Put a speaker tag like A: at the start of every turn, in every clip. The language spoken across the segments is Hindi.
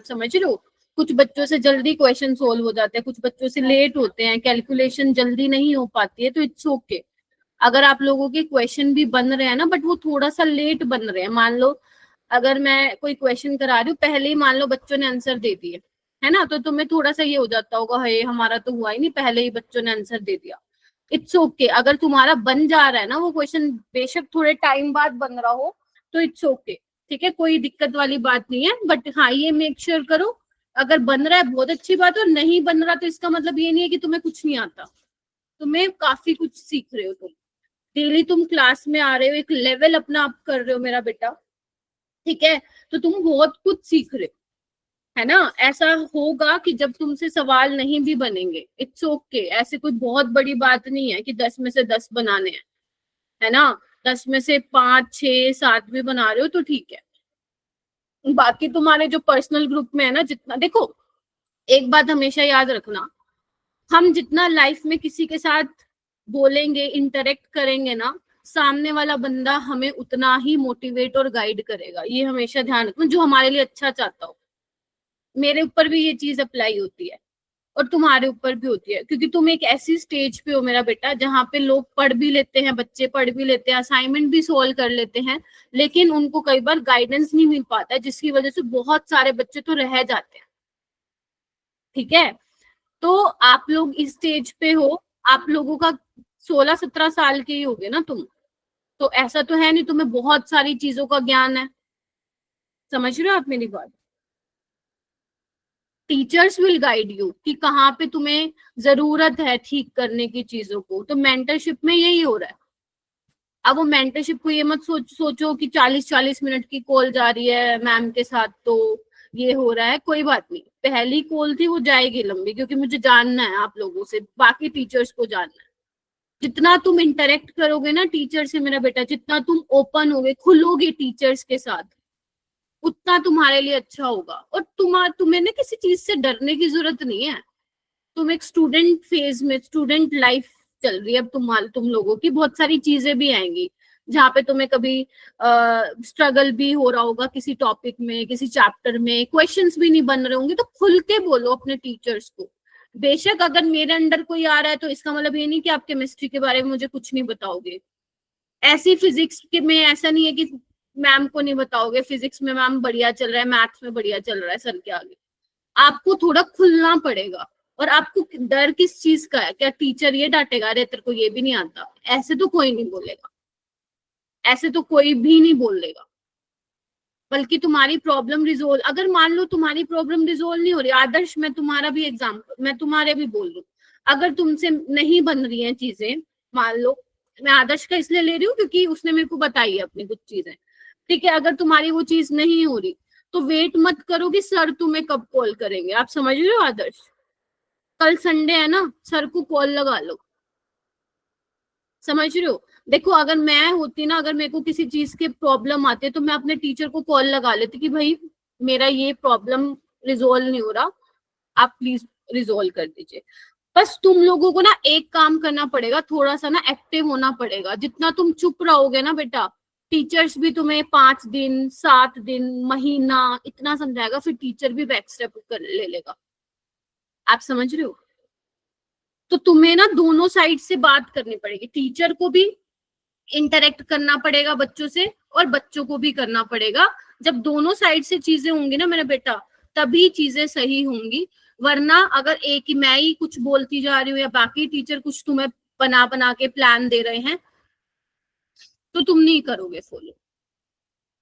A: समझ रहे हो? कुछ बच्चों से जल्दी क्वेश्चन सोल्व हो जाते हैं, कुछ बच्चों से लेट होते हैं, कैलकुलेशन जल्दी नहीं हो पाती है, तो इट्स ओके। अगर आप लोगों के क्वेश्चन भी बन रहे हैं ना, बट वो थोड़ा सा लेट बन रहे हैं, मान लो अगर मैं कोई क्वेश्चन करा रही हूँ, पहले ही मान लो बच्चों ने आंसर दे दिए, है ना, तो तुम्हें थोड़ा सा ये हो जाता होगा, हे हमारा तो हुआ ही नहीं, पहले ही बच्चों ने आंसर दे दिया। इट्स ओके अगर तुम्हारा बन जा रहा है ना वो क्वेश्चन, बेशक थोड़े टाइम बाद बन रहा हो, तो इट्स ओके, ठीक है, कोई दिक्कत वाली बात नहीं है। बट हाँ, ये मेक श्योर करो, अगर बन रहा है बहुत अच्छी बात है, और नहीं बन रहा तो इसका मतलब ये नहीं है कि तुम्हें कुछ नहीं आता, तुम्हें काफी कुछ सीख रहे हो। तुम डेली तुम क्लास में आ रहे हो, एक लेवल अपना अप कर रहे हो मेरा बेटा, ठीक है, तो तुम बहुत कुछ सीख रहे हो, है ना। ऐसा होगा कि जब तुमसे सवाल नहीं भी बनेंगे, इट्स ओके, ऐसे कोई बहुत बड़ी बात नहीं है कि 10 में से 10 बनाने हैं, है ना, 10 में से 5, 6, 7 भी बना रहे हो तो ठीक है। बाकी तुम्हारे जो पर्सनल ग्रुप में है ना, जितना देखो, एक बात हमेशा याद रखना, हम जितना लाइफ में किसी के साथ बोलेंगे, इंटरेक्ट करेंगे ना, सामने वाला बंदा हमें उतना ही मोटिवेट और गाइड करेगा, ये हमेशा ध्यान रखना, जो हमारे लिए अच्छा चाहता हो। मेरे ऊपर भी ये चीज अप्लाई होती है और तुम्हारे ऊपर भी होती है, क्योंकि तुम एक ऐसी स्टेज पे हो मेरा बेटा जहाँ पे लोग पढ़ भी लेते हैं, बच्चे पढ़ भी लेते हैं, असाइनमेंट भी सोल्व कर लेते हैं, लेकिन उनको कई बार गाइडेंस नहीं मिल पाता है, जिसकी वजह से बहुत सारे बच्चे तो रह जाते हैं, ठीक है। तो आप लोग इस स्टेज पे हो, आप लोगों का 16-17 साल के ही होगे ना तुम, तो ऐसा तो है नहीं तुम्हें बहुत सारी चीजों का ज्ञान है, समझ रहे हो आप मेरी बात। टीचर्स विल गाइड यू कि कहाँ पे तुम्हें जरूरत है ठीक करने की चीजों को, तो मेंटरशिप में यही हो रहा है। अब वो मेंटरशिप को ये मत सोचो कि 40-40 मिनट की कॉल जा रही है मैम के साथ तो ये हो रहा है, कोई बात नहीं, पहली कॉल थी वो जाएगी लंबी, क्योंकि मुझे जानना है आप लोगों से, बाकी टीचर्स को जानना है। जितना तुम इंटरेक्ट करोगे ना टीचर से मेरा बेटा, जितना तुम ओपन होगे, खुलोगे टीचर्स के साथ, उतना तुम्हारे लिए अच्छा होगा। और तुम्हें ना किसी चीज से डरने की जरूरत नहीं है। तुम एक स्टूडेंट फेज में, स्टूडेंट लाइफ चल रही है अब तुम लोगों की, बहुत सारी चीजें भी आएंगी जहाँ पे तुम्हें कभी स्ट्रगल भी हो रहा होगा किसी टॉपिक में, किसी चैप्टर में क्वेश्चंस भी नहीं बन रहे होंगे, तो खुल के बोलो अपने टीचर्स को। बेशक अगर मेरे अंडर कोई आ रहा है तो इसका मतलब ये नहीं कि आप केमिस्ट्री के बारे में मुझे कुछ नहीं बताओगे, ऐसी फिजिक्स के में ऐसा नहीं है कि मैम को नहीं बताओगे, फिजिक्स में मैम बढ़िया चल रहा है, मैथ्स में बढ़िया चल रहा है सर के आगे, आपको थोड़ा खुलना पड़ेगा। और आपको डर किस चीज का है, क्या टीचर ये डांटेगा अरे तेरे को ये भी नहीं आता, ऐसे तो कोई नहीं बोलेगा, ऐसे तो कोई भी नहीं बोलेगा। बल्कि तुम्हारी प्रॉब्लम रिजोल्व, अगर मान लो तुम्हारी प्रॉब्लम रिजोल्व नहीं हो रही, आदर्श मैं तुम्हारा भी एग्जाम्पल, मैं तुम्हारे भी बोल रही हूँ, अगर तुमसे नहीं बन रही हैं चीजें, मान लो, मैं आदर्श का इसलिए ले रही हूँ क्योंकि उसने मेरे को बताई है अपनी कुछ चीजें, ठीक है, अगर तुम्हारी वो चीज नहीं हो रही तो वेट मत करो कि सर तुम्हें कब कॉल करेंगे, आप समझ रहे हो आदर्श, कल संडे है ना, सर को कॉल लगा लो, समझ रहे हो। देखो अगर मैं होती ना, अगर मेरे को किसी चीज के प्रॉब्लम आते तो मैं अपने टीचर को कॉल लगा लेती कि भाई मेरा ये प्रॉब्लम रिजोल्व नहीं हो रहा, आप प्लीज रिजोल्व कर दीजिए। बस तुम लोगों को ना एक काम करना पड़ेगा, थोड़ा सा ना एक्टिव होना पड़ेगा, जितना तुम चुप रहोगे ना बेटा, टीचर्स भी तुम्हें 5 दिन 7 दिन महीना इतना समझाएगा, फिर टीचर भी बैक स्टेप कर ले लेगा, आप समझ रहे हो। तो तुम्हें ना दोनों साइड से बात करनी पड़ेगी, टीचर को भी इंटरेक्ट करना पड़ेगा बच्चों से, और बच्चों को भी करना पड़ेगा। जब दोनों साइड से चीजें होंगी ना मेरा बेटा, तभी चीजें सही होंगी। वरना अगर एक ही मैं ही कुछ बोलती जा रही हूँ या बाकी टीचर कुछ तुम्हें बना बना के प्लान दे रहे हैं, तो तुम नहीं करोगे फॉलो।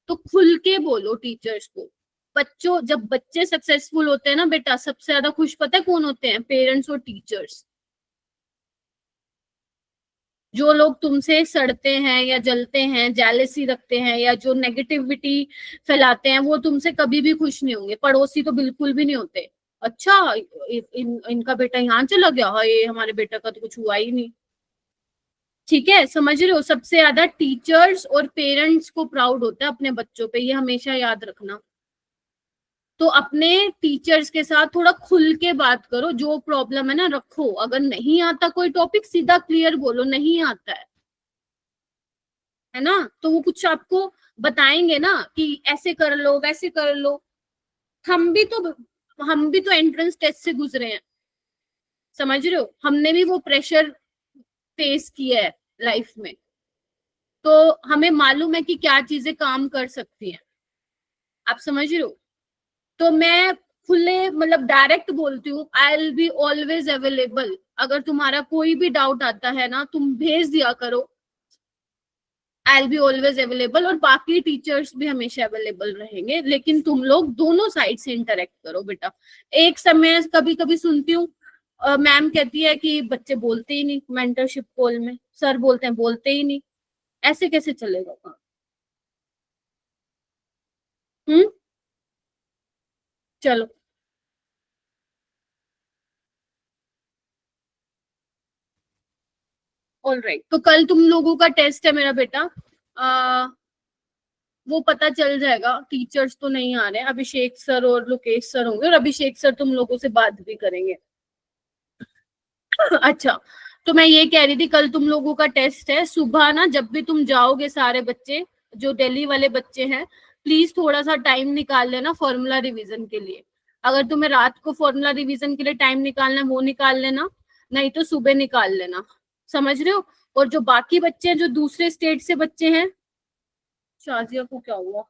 A: तो खुल के बोलो टीचर्स को। बच्चों, जब बच्चे सक्सेसफुल होते हैं ना बेटा, सबसे ज्यादा खुश पता है कौन होते हैं? पेरेंट्स और टीचर्स। जो लोग तुमसे सड़ते हैं या जलते हैं, जेलेसी रखते हैं या जो नेगेटिविटी फैलाते हैं, वो तुमसे कभी भी खुश नहीं होंगे। पड़ोसी तो बिल्कुल भी नहीं होते, अच्छा इनका बेटा यहाँ चला गया, ये हमारे बेटा का तो कुछ हुआ ही नहीं, ठीक है, समझ रहे हो। सबसे ज्यादा टीचर्स और पेरेंट्स को प्राउड होता है अपने बच्चों पे, ये हमेशा याद रखना। तो अपने टीचर्स के साथ थोड़ा खुल के बात करो, जो प्रॉब्लम है ना रखो, अगर नहीं आता कोई टॉपिक सीधा क्लियर बोलो नहीं आता है ना, तो वो कुछ आपको बताएंगे ना कि ऐसे कर लो वैसे कर लो, हम भी तो एंट्रेंस टेस्ट से गुजरे हैं, समझ रहे हो, हमने भी वो प्रेशर फेस किया है लाइफ में, तो हमें मालूम है कि क्या चीजें काम कर सकती हैं, आप समझ रहे हो। तो मैं खुले मतलब डायरेक्ट बोलती हूँ, I will be always available. अगर तुम्हारा कोई भी डाउट आता है ना, तुम भेज दिया करो, I will be always available, और बाकी टीचर्स भी हमेशा अवेलेबल रहेंगे, लेकिन तुम लोग दोनों साइड से इंटरेक्ट करो बेटा। एक समय कभी कभी सुनती हूँ मैम कहती है कि बच्चे बोलते ही नहीं मेंटरशिप कॉल में, सर बोलते हैं बोलते ही नहीं, ऐसे कैसे चलेगा काम। हम्म। चलो, ऑल राइट, तो कल तुम लोगों का टेस्ट है मेरा बेटा, आ, वो पता चल जाएगा, टीचर्स तो नहीं आ रहे, अभिषेक सर और लोकेश सर होंगे, और अभिषेक सर तुम लोगों से बात भी करेंगे। अच्छा, तो मैं ये कह रही थी, कल तुम लोगों का टेस्ट है सुबह ना, जब भी तुम जाओगे सारे बच्चे, जो दिल्ली वाले बच्चे हैं, प्लीज थोड़ा सा टाइम निकाल लेना फॉर्मूला रिवीजन के लिए। अगर तुम्हें रात को फॉर्मूला रिवीजन के लिए टाइम निकालना है वो निकाल लेना, नहीं तो सुबह निकाल लेना, समझ रहे हो। और जो बाकी बच्चे हैं, जो दूसरे स्टेट से बच्चे हैं, शाजिया को क्या हुआ।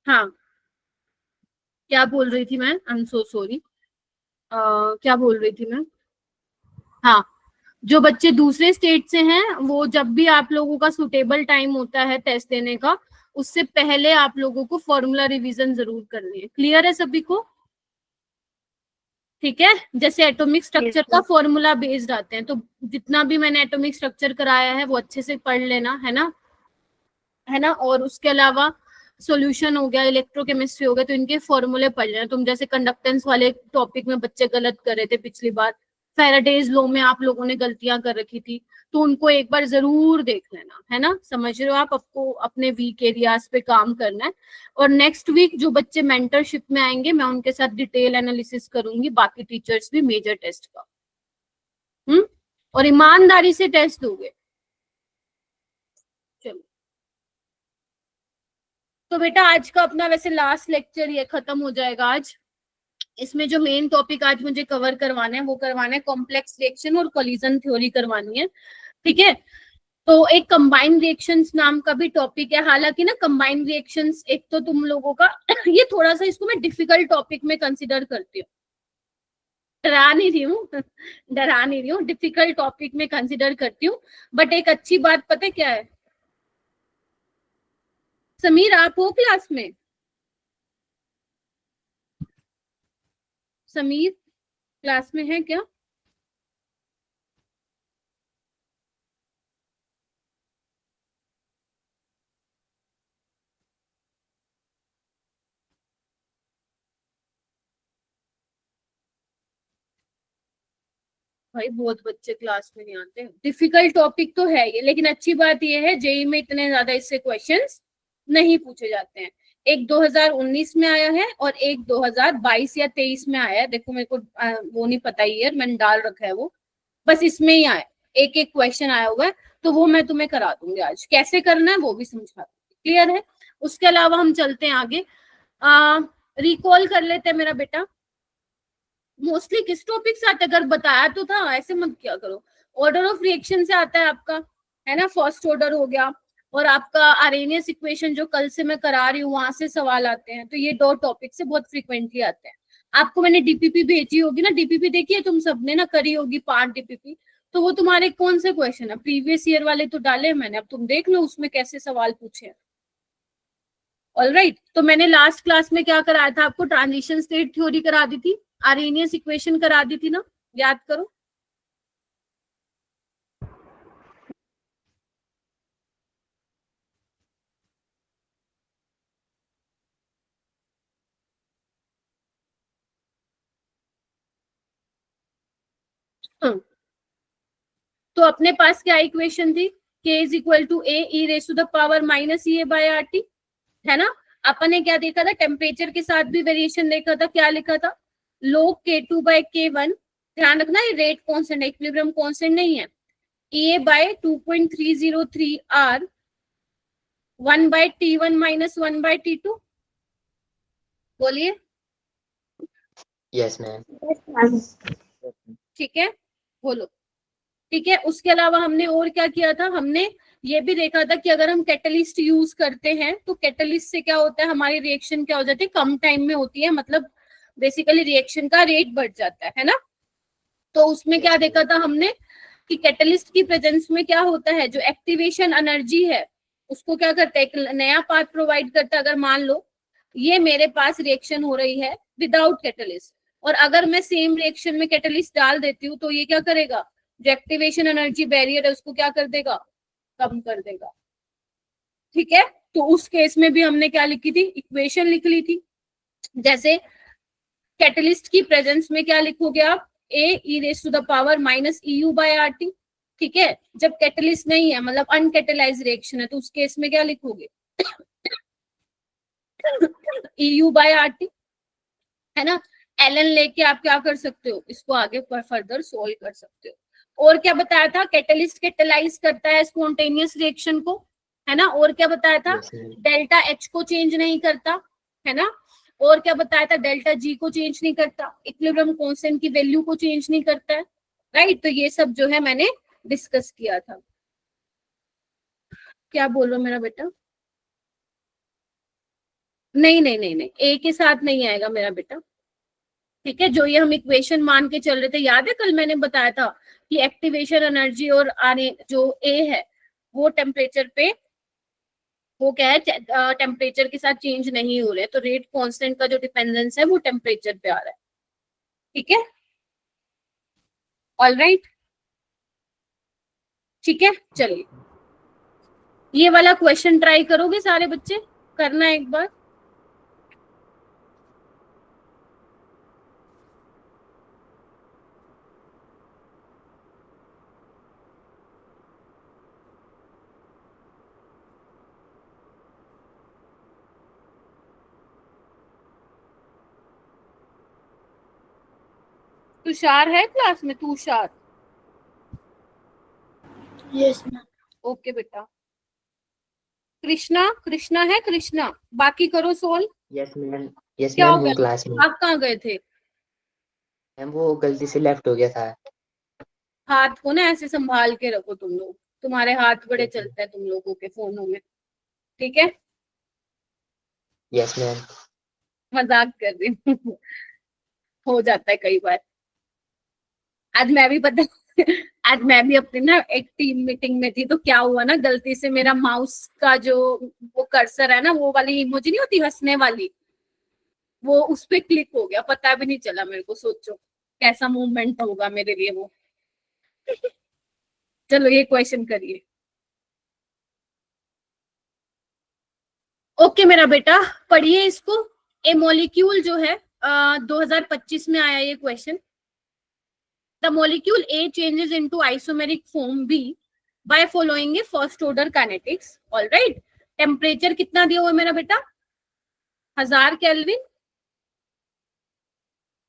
A: हाँ, क्या बोल रही थी मैं, आई एम सो सॉरी, क्या बोल रही थी मैं। हाँ, जो बच्चे दूसरे स्टेट से हैं, वो जब भी आप लोगों का सुटेबल टाइम होता है टेस्ट देने का, उससे पहले आप लोगों को फॉर्मूला रिवीजन जरूर करनी है। क्लियर है सभी को। ठीक है, जैसे एटॉमिक स्ट्रक्चर का फॉर्मूला बेस्ड आते हैं, तो जितना भी मैंने एटॉमिक स्ट्रक्चर कराया है वो अच्छे से पढ़ लेना है ना, है ना। और उसके अलावा सॉल्यूशन हो गया, इलेक्ट्रोकेमिस्ट्री हो गया, तो इनके फॉर्मूले पढ़ लेना। तुम जैसे कंडक्टेंस वाले टॉपिक में बच्चे गलत कर रहे थे पिछली बार, फेराडेज लॉ में आप लोगों ने गलतियां कर रखी थी, तो उनको एक बार जरूर देख लेना, है ना, समझ रहे हो आप। आपको अपने वीक एरियाज पे काम करना है, और नेक्स्ट वीक जो बच्चे मेंटरशिप में आएंगे, मैं उनके साथ डिटेल एनालिसिस करूंगी, बाकी टीचर्स भी मेजर टेस्ट का। हम्म। और ईमानदारी से टेस्ट दोगे। चलो, तो बेटा आज का अपना वैसे लास्ट लेक्चर ये खत्म हो जाएगा आज। इसमें जो मेन टॉपिक आज मुझे कवर करवाना है वो करवाना है कॉम्प्लेक्स रिएक्शन और कोलिजन थ्योरी करवानी है, ठीक है। तो एक कंबाइंड रिएक्शंस नाम का भी टॉपिक है, हालांकि ना कंबाइंड रिएक्शंस एक तो तुम लोगों का ये थोड़ा सा, इसको मैं डिफिकल्ट टॉपिक में कंसिडर करती हूँ, डरा नहीं रही हूँ डरा नहीं रही हूँ, डिफिकल्ट टॉपिक में कंसिडर करती हूँ। बट एक अच्छी बात पता है क्या है, समीर आप हो क्लास में, समीर क्लास में है क्या। भाई बहुत बच्चे क्लास में नहीं आते, डिफिकल्ट टॉपिक तो है ये, लेकिन अच्छी बात ये है जेई में इतने ज्यादा इससे क्वेश्चंस नहीं पूछे जाते हैं। एक 2019 में आया है और एक 2022 या 23 में आया है, देखो मेरे को वो नहीं पता ईयर, मैंने डाल रखा है वो, बस इसमें ही आया, एक एक क्वेश्चन आया हुआ है, तो वो मैं तुम्हें करा दूंगी आज, कैसे करना है वो भी समझा दूंगी, क्लियर है। उसके अलावा हम चलते हैं आगे, रिकॉल कर लेते हैं मेरा बेटा, मोस्टली किस टॉपिक से आता है, अगर बताया तो था, ऐसे मत क्या करो। ऑर्डर ऑफ रिएक्शन से आता है आपका, है ना, फर्स्ट ऑर्डर हो गया, और आपका आरेनियस इक्वेशन जो कल से मैं करा रही हूँ वहां से सवाल आते हैं, तो ये दो टॉपिक से बहुत फ्रिक्वेंटली आते हैं। आपको मैंने डीपीपी भेजी होगी ना, डीपीपी देखी है तुम सबने ना, करी होगी पार्ट डीपीपी, तो वो तुम्हारे कौन से क्वेश्चन है, प्रीवियस ईयर वाले तो डाले मैंने, अब तुम देख लो उसमें कैसे सवाल पूछे हैं। ऑल राइट, तो मैंने लास्ट क्लास में क्या कराया था आपको, ट्रांजिशन स्टेट थ्योरी करा दी थी, आरेनियस इक्वेशन करा दी थी ना, याद करो। हम्म, तो अपने पास क्या इक्वेशन थी, k is equal to A e raise to the power minus E A by R T, है ना। अपन ने क्या देखा था, टेम्परेचर के साथ भी वेरिएशन देखा था, क्या लिखा था, log K2 by K1, ध्यान रखना ये रेट कांस्टेंट है, इक्विलिब्रियम कांस्टेंट नहीं है, A by 2.303 R 1 by T1 minus 1 by T2, बोलिए।
B: Yes ma'am.
A: ठीक है, बोलो। ठीक है, उसके अलावा हमने और क्या किया था, हमने ये भी देखा था कि अगर हम कैटलिस्ट यूज करते हैं तो कैटलिस्ट से क्या होता है, हमारी रिएक्शन क्या हो जाती है, कम टाइम में होती है, मतलब बेसिकली रिएक्शन का रेट बढ़ जाता है ना। तो उसमें क्या देखा था हमने कि कैटलिस्ट की प्रेजेंस में क्या होता है, जो एक्टिवेशन एनर्जी है उसको क्या करता है, एक नया पाथ प्रोवाइड करता है। अगर मान लो ये मेरे पास रिएक्शन हो रही है विदाउट कैटलिस्ट, और अगर मैं सेम रिएक्शन में कैटलिस्ट डाल देती हूँ तो ये क्या करेगा, जो एक्टिवेशन एनर्जी बैरियर है उसको क्या कर देगा, कम कर देगा। ठीक है, तो उस केस में भी हमने क्या लिखी थी, इक्वेशन लिख ली थी। जैसे कैटलिस्ट की प्रेजेंस में क्या लिखोगे आप, A e raise to the power minus E U by R T. ठीक है, जब कैटलिस्ट नहीं है मतलब अनकैटेलाइज रिएक्शन है तो उस केस में क्या लिखोगे, E U by R T, है ना। एलन लेके आप क्या कर सकते हो, इसको आगे पर फर्दर सोल्व कर सकते हो। और क्या बताया था, कैटलिस्ट कैटेलाइज करता है स्पॉन्टेनियस रिएक्शन को, है ना। और क्या बताया था, डेल्टा एच को चेंज नहीं करता, है ना। और क्या बताया था, डेल्टा जी को चेंज नहीं करता, इक्विलिब्रियम कांस्टेंट की वैल्यू को चेंज नहीं करता है, राइट। तो ये सब जो है मैंने डिस्कस किया था। क्या बोल रहे हो मेरा बेटा, नहीं नहीं नहीं नहीं, ए के साथ नहीं आएगा मेरा बेटा। ठीक है, जो ये हम इक्वेशन मान के चल रहे थे, याद है कल मैंने बताया था कि एक्टिवेशन एनर्जी और आने जो ए है वो टेम्परेचर पे, वो क्या है, टेम्परेचर के साथ चेंज नहीं हो रहे, तो रेट कांस्टेंट का जो डिपेंडेंस है वो टेम्परेचर पे आ रहा है। ठीक है, ऑल राइट, ठीक है। चलिए ये वाला क्वेश्चन ट्राई करोगे सारे बच्चे, करना एक बार। तुषार है क्लास में, तुषार?
C: Yes ma'am.
A: ओके बेटा। कृष्णा, कृष्णा है, कृष्णा, बाकी करो सोल्व।
B: Yes ma'am. यस
A: क्या
B: मैम,
A: हो
B: वो
A: गया,
B: क्लास में।
A: आप कहाँ गए थे?
B: मैम वो गलती से लेफ्ट हो गया था।
A: हाथ को ना ऐसे संभाल के रखो तुम लोग, तुम्हारे हाथ बड़े चलते हैं तुम लोगों के फोनों में। ठीक है,
B: यस मैम।
A: मजाक कर रही हूँ हो जाता है कई बार। आज मैं भी पता आज मैं भी अपनी ना एक टीम मीटिंग में थी, तो क्या हुआ ना, गलती से मेरा माउस का जो वो कर्सर है ना, वो वाली इमोजी नहीं होती हंसने वाली, वो उस पे क्लिक हो गया, पता भी नहीं चला मेरे को। सोचो कैसा मूवमेंट होगा मेरे लिए वो। चलो ये क्वेश्चन करिए। ओके मेरा बेटा, पढ़िए इसको। ए मॉलिक्यूल जो है 2025 में आया ये question. The molecule A changes into isomeric form B by following a first order kinetics, all right. Temperature कितना दिया हुआ है मेरा बेटा, 1000 केल्विन।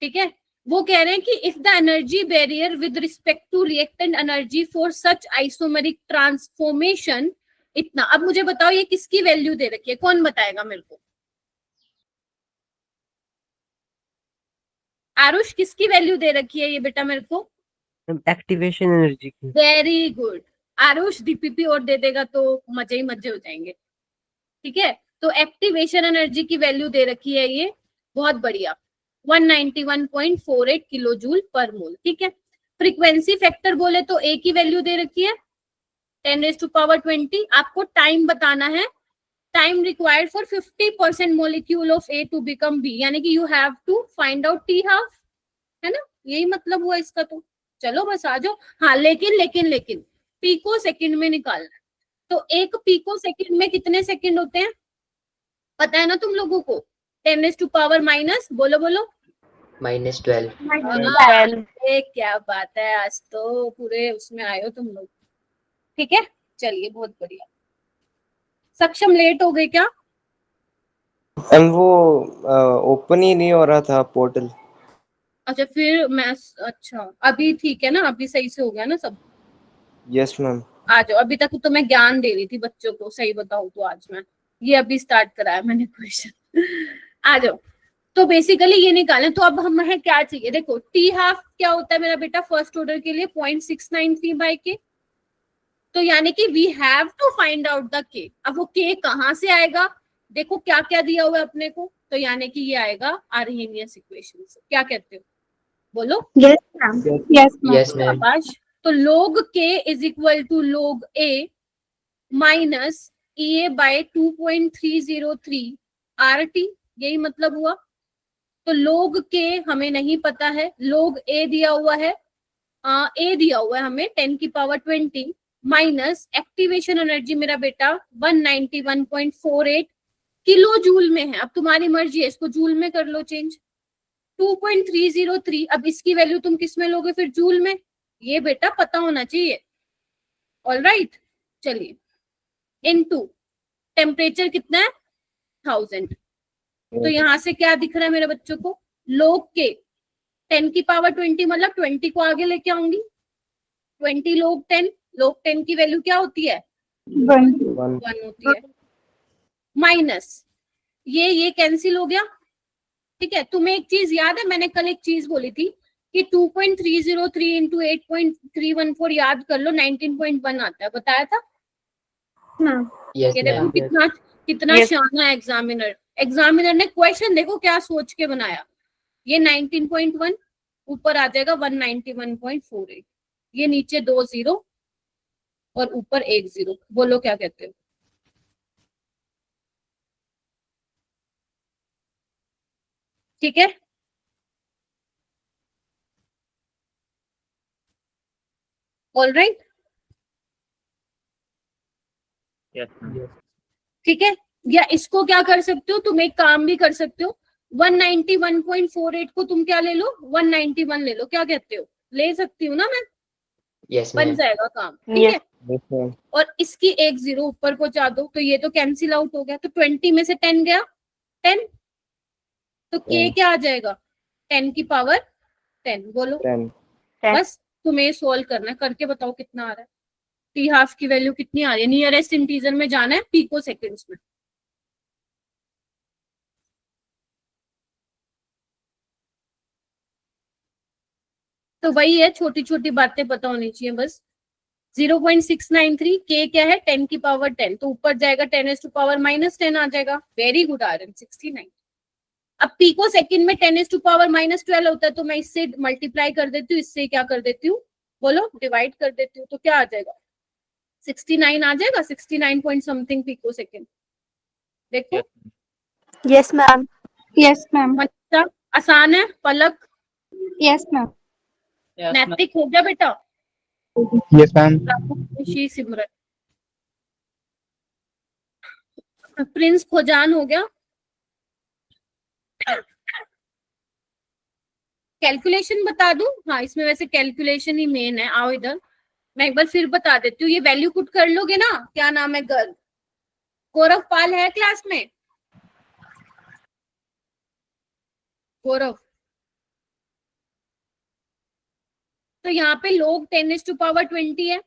A: ठीक है, वो कह रहे हैं कि if the energy barrier with respect to reactant energy for such isomeric transformation इतना। अब मुझे बताओ ये किसकी वैल्यू दे रखी है, कौन बताएगा मेरे को? आरुष, किसकी वैल्यू दे रखी है ये बेटा मेरे को?
D: एक्टिवेशन एनर्जी की।
A: वेरी गुड आरुष, डीपीपी और दे देगा तो मजे ही मजे हो जाएंगे। ठीक है, तो एक्टिवेशन एनर्जी की वैल्यू दे रखी है ये, बहुत बढ़िया, 191.48 किलो जूल पर मोल। ठीक है, फ्रीक्वेंसी फैक्टर बोले तो ए की वैल्यू दे रखी है 10⁻20। आपको टाइम बताना है, time required for 50% molecule of A to become B, यानी कि you have to find out T half, है ना, यही मतलब हुआ इसका। तो चलो बस आ जाओ। हाँ लेकिन लेकिन लेकिन पीको सेकंड में निकालना है, तो एक पीको सेकंड में कितने सेकंड होते हैं पता है ना तुम लोगों को? 10⁻⁻, बोलो बोलो,
B: -12।
A: क्या बात है, आज तो पूरे उसमें आए हो तुम लोग। ठीक है, चलिए बहुत बढ़िया। सक्षम लेट हो गए क्या?
D: वो ओपन ही नहीं हो रहा था पोर्टल।
A: अच्छा फिर मैं, अच्छा अभी ठीक है ना, अभी सही से हो गया ना सब?
C: Yes ma'am.
A: आ जाओ, अभी तक तो मैं ज्ञान दे रही थी बच्चों को, सही बताऊं तो आज मैं ये अभी स्टार्ट कराया मैंने क्वेश्चन। आ जाओ। तो बेसिकली ये निकालें, तो अब हमें क्या चाहिए, देखो टी हाफ क्या होता है मेरा बेटा फर्स्ट ऑर्डर के लिए 0.693 बाई के, तो यानी कि we have to find out the K. अब वो के कहाँ से आएगा, देखो क्या क्या दिया हुआ है अपने को, तो यानी कि ये आएगा आर्हेनियस इक्वेशन से। क्या कहते हो, बोलो?
E: Yes ma'am, yes ma'am,
B: Yes, ma'am.
A: शाबाश। तो log k is equal to log a minus A A 2.303 RT, यही मतलब हुआ। तो log k हमें नहीं पता है, log a दिया हुआ है, ए दिया हुआ है हमें 10 की पावर 20 माइनस एक्टिवेशन एनर्जी मेरा बेटा 191.48 किलो जूल में है। अब तुम्हारी मर्जी है, इसको जूल में कर लो चेंज। 2.303, अब इसकी वैल्यू तुम किस में लोगे फिर, जूल में, ये बेटा पता होना चाहिए। ऑल राइट, चलिए इनटू टेम्परेचर कितना है 1000। तो यहां से क्या दिख रहा है मेरे बच्चों को, लोग के 10 की पावर 20 मतलब 20 को आगे लेके आऊंगी, 20 लोग 10, लोग 10 की वैल्यू क्या होती है, 1 होती है, माइनस ये कैंसिल हो गया। ठीक है, तुम्हें एक चीज याद है, मैंने कल एक चीज बोली थी कि 2.303 इंटू 8.314 याद कर लो, 19.1 आता है, बताया था।
E: मैम,
B: Yes,
A: ये देखो
B: ma'am.
A: कितना कितना
D: Yes.
A: शाना है एग्जामिनर, एग्जामिनर ने क्वेश्चन देखो क्या सोच के बनाया। ये 19.1 ऊपर आ जाएगा 191.48, ये नीचे 2 0 और ऊपर 1 0, बोलो क्या कहते हो? ठीक है, ऑल राइट, ठीक है। या इसको क्या कर सकते हो, तुम एक काम भी कर सकते हो, 191.48 को तुम क्या ले लो, 191 ले लो, क्या कहते हो, ले सकती हूँ ना मैं,
B: Yes,
A: बन
B: ma'am.
A: जाएगा काम, ठीक
D: Yes.
A: है।
C: Yes ma'am.
A: और इसकी 1 0 ऊपर पहुंचा दो, तो ये तो कैंसिल आउट हो गया, तो 20 में से 10 गया 10, तो के
C: 10
A: क्या आ जाएगा, 10 की पावर 10, बोलो।
C: 10
A: बस तुम्हें सोल्व करना है, करके बताओ कितना आ रहा है, टी हाफ की वैल्यू कितनी आ रही है, नियरेस्ट इंटीजर में जाना है, पीको सेकेंड्स में। तो वही है, छोटी छोटी बातें पता होनी चाहिए बस। 0.693, के क्या है 10 की पावर 10, तो ऊपर जाएगा 10⁻⁻10 आ जाएगा, वेरी गुड आर्यन 69। अब पीको सेकंड में 10⁻⁻12 होता है, तो मैं इससे मल्टीप्लाई कर देती हूँ, इससे क्या कर देती हूँ, बोलो, डिवाइड कर देती हूँ, तो क्या आ जाएगा 69 आ जाएगा, 69 पॉइंट समथिंग पीको सेकंड। देखो
E: यस मैम, यस मैम,
A: अच्छा, आसान है, पलक
E: यस मैम,
A: नैतिक हो गया बेटा,
C: यस मैम।
A: खुशी सिमरन, प्रिंस खोजान हो गया। कैलकुलेशन बता दूं, हाँ इसमें वैसे कैलकुलेशन ही मेन है, आओ इधर मैं एक बार फिर बता देती हूँ, ये वैल्यू पुट कर लोगे ना, क्या नाम है गर्ल, गौरव पाल है क्लास में, गौरव। तो यहाँ पे लोग 10⁻20 है,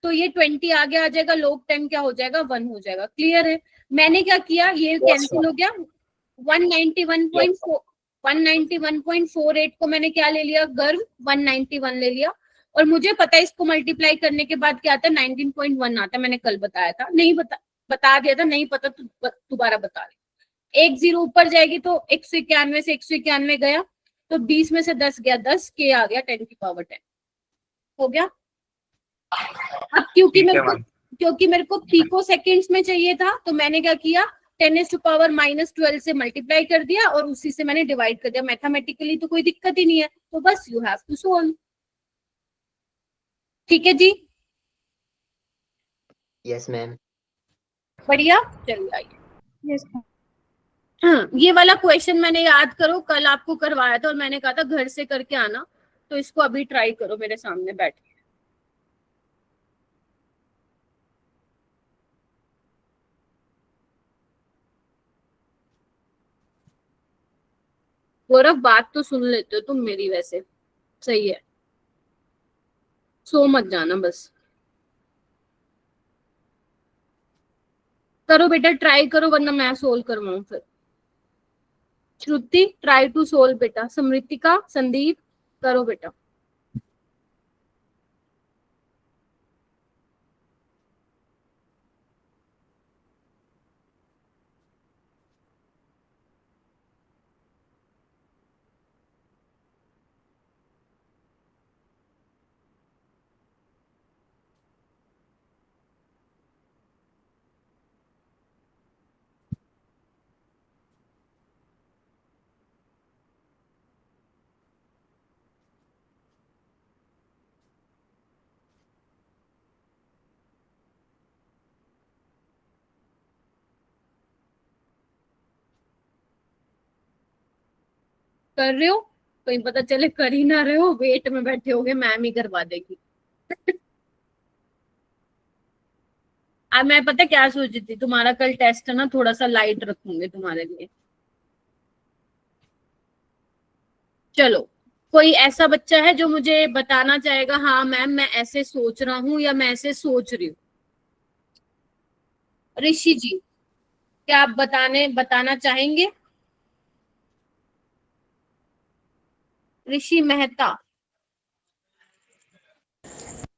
A: तो ये 20 आगे आ जाएगा, लोग 10 क्या हो जाएगा 1 हो जाएगा, क्लियर है। मैंने क्या किया, ये कैंसिल हो गया, 191.4 191.48 को मैंने क्या ले लिया, गर्व 191 ले लिया, और मुझे पता है इसको मल्टीप्लाई करने के बाद क्या आता है 19.1 आता है, मैंने कल बताया था, नहीं बता दिया था, नहीं पता तो दोबारा बता रही। 1 0 ऊपर जाएगी तो 191 से 191 गया, तो 20 में से 10 गया, 10 के आ गया 10 की पावर 10 हो गया। अब क्योंकि मेरे को पीको सेकेंड्स में चाहिए था, तो मैंने क्या किया, 10⁻⁻12 से मल्टीप्लाई कर दिया और उसी से मैंने डिवाइड कर दिया, मैथमेटिकली तो कोई दिक्कत ही नहीं है, तो बस यू हैव टू सोल्व। ठीक है जी,
B: Yes, ma'am.
A: बढ़िया, चलिए आइए।
E: यस मैम,
A: हाँ, ये वाला क्वेश्चन मैंने याद करो कल आपको करवाया था, और मैंने कहा था घर से करके आना, तो इसको अभी ट्राई करो मेरे सामने बैठ के। गौरव बात तो सुन लेते हो तुम मेरी, वैसे सही है, सो मत जाना बस। करो बेटा, ट्राई करो, वरना मैं सोल्व करवाऊं फिर। श्रुति ट्राई टू सोल्व बेटा। समृतिका, संदीप करो बेटा। कर रहे हो, कहीं पता चले कर ही ना रहे हो, वेट में बैठे होगे, मैम ही करवा देगी। अब मैं पता क्या सोच रही थी, तुम्हारा कल टेस्ट है ना, थोड़ा सा लाइट रखूंगे तुम्हारे लिए। चलो, कोई ऐसा बच्चा है जो मुझे बताना चाहेगा, हाँ मैम मैं ऐसे सोच रहा हूँ या मैं ऐसे सोच रही हूँ। ऋषि जी, क्या आप बताना चाहेंगे? ऋषि मेहता,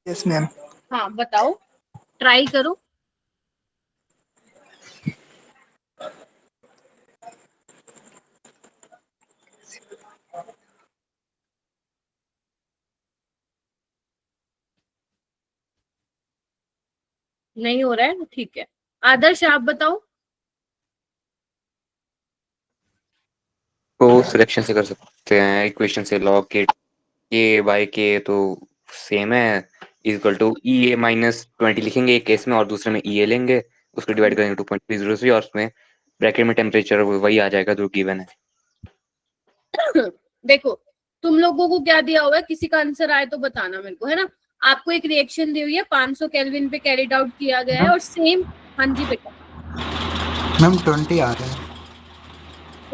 C: Yes, ma'am.
A: हाँ बताओ, ट्राई करो। नहीं हो रहा है, ठीक है। आदर्श आप बताओ।
F: को सिलेक्शन से कर सकते हैं, इक्वेशन से लॉग के बाय के तो सेम है, equal to E A minus 20 लिखेंगे एक केस में, और दूसरे में ई ए लेंगे, उसको डिवाइड करेंगे 2.30 और उसमें ब्रैकेट में टेम्परेचर वही आ जाएगा जो गिवन है।
A: देखो, तुम लोगों को क्या दिया हुआ है, किसी का आंसर आए तो बताना मेरे को, है ना। आपको एक रिएक्शन दी हुई है, 500 केल्विन पे कैरिड आउट किया गया है, और सेम, हाँ जी बेटा।
C: मैम 20 आ रहा है।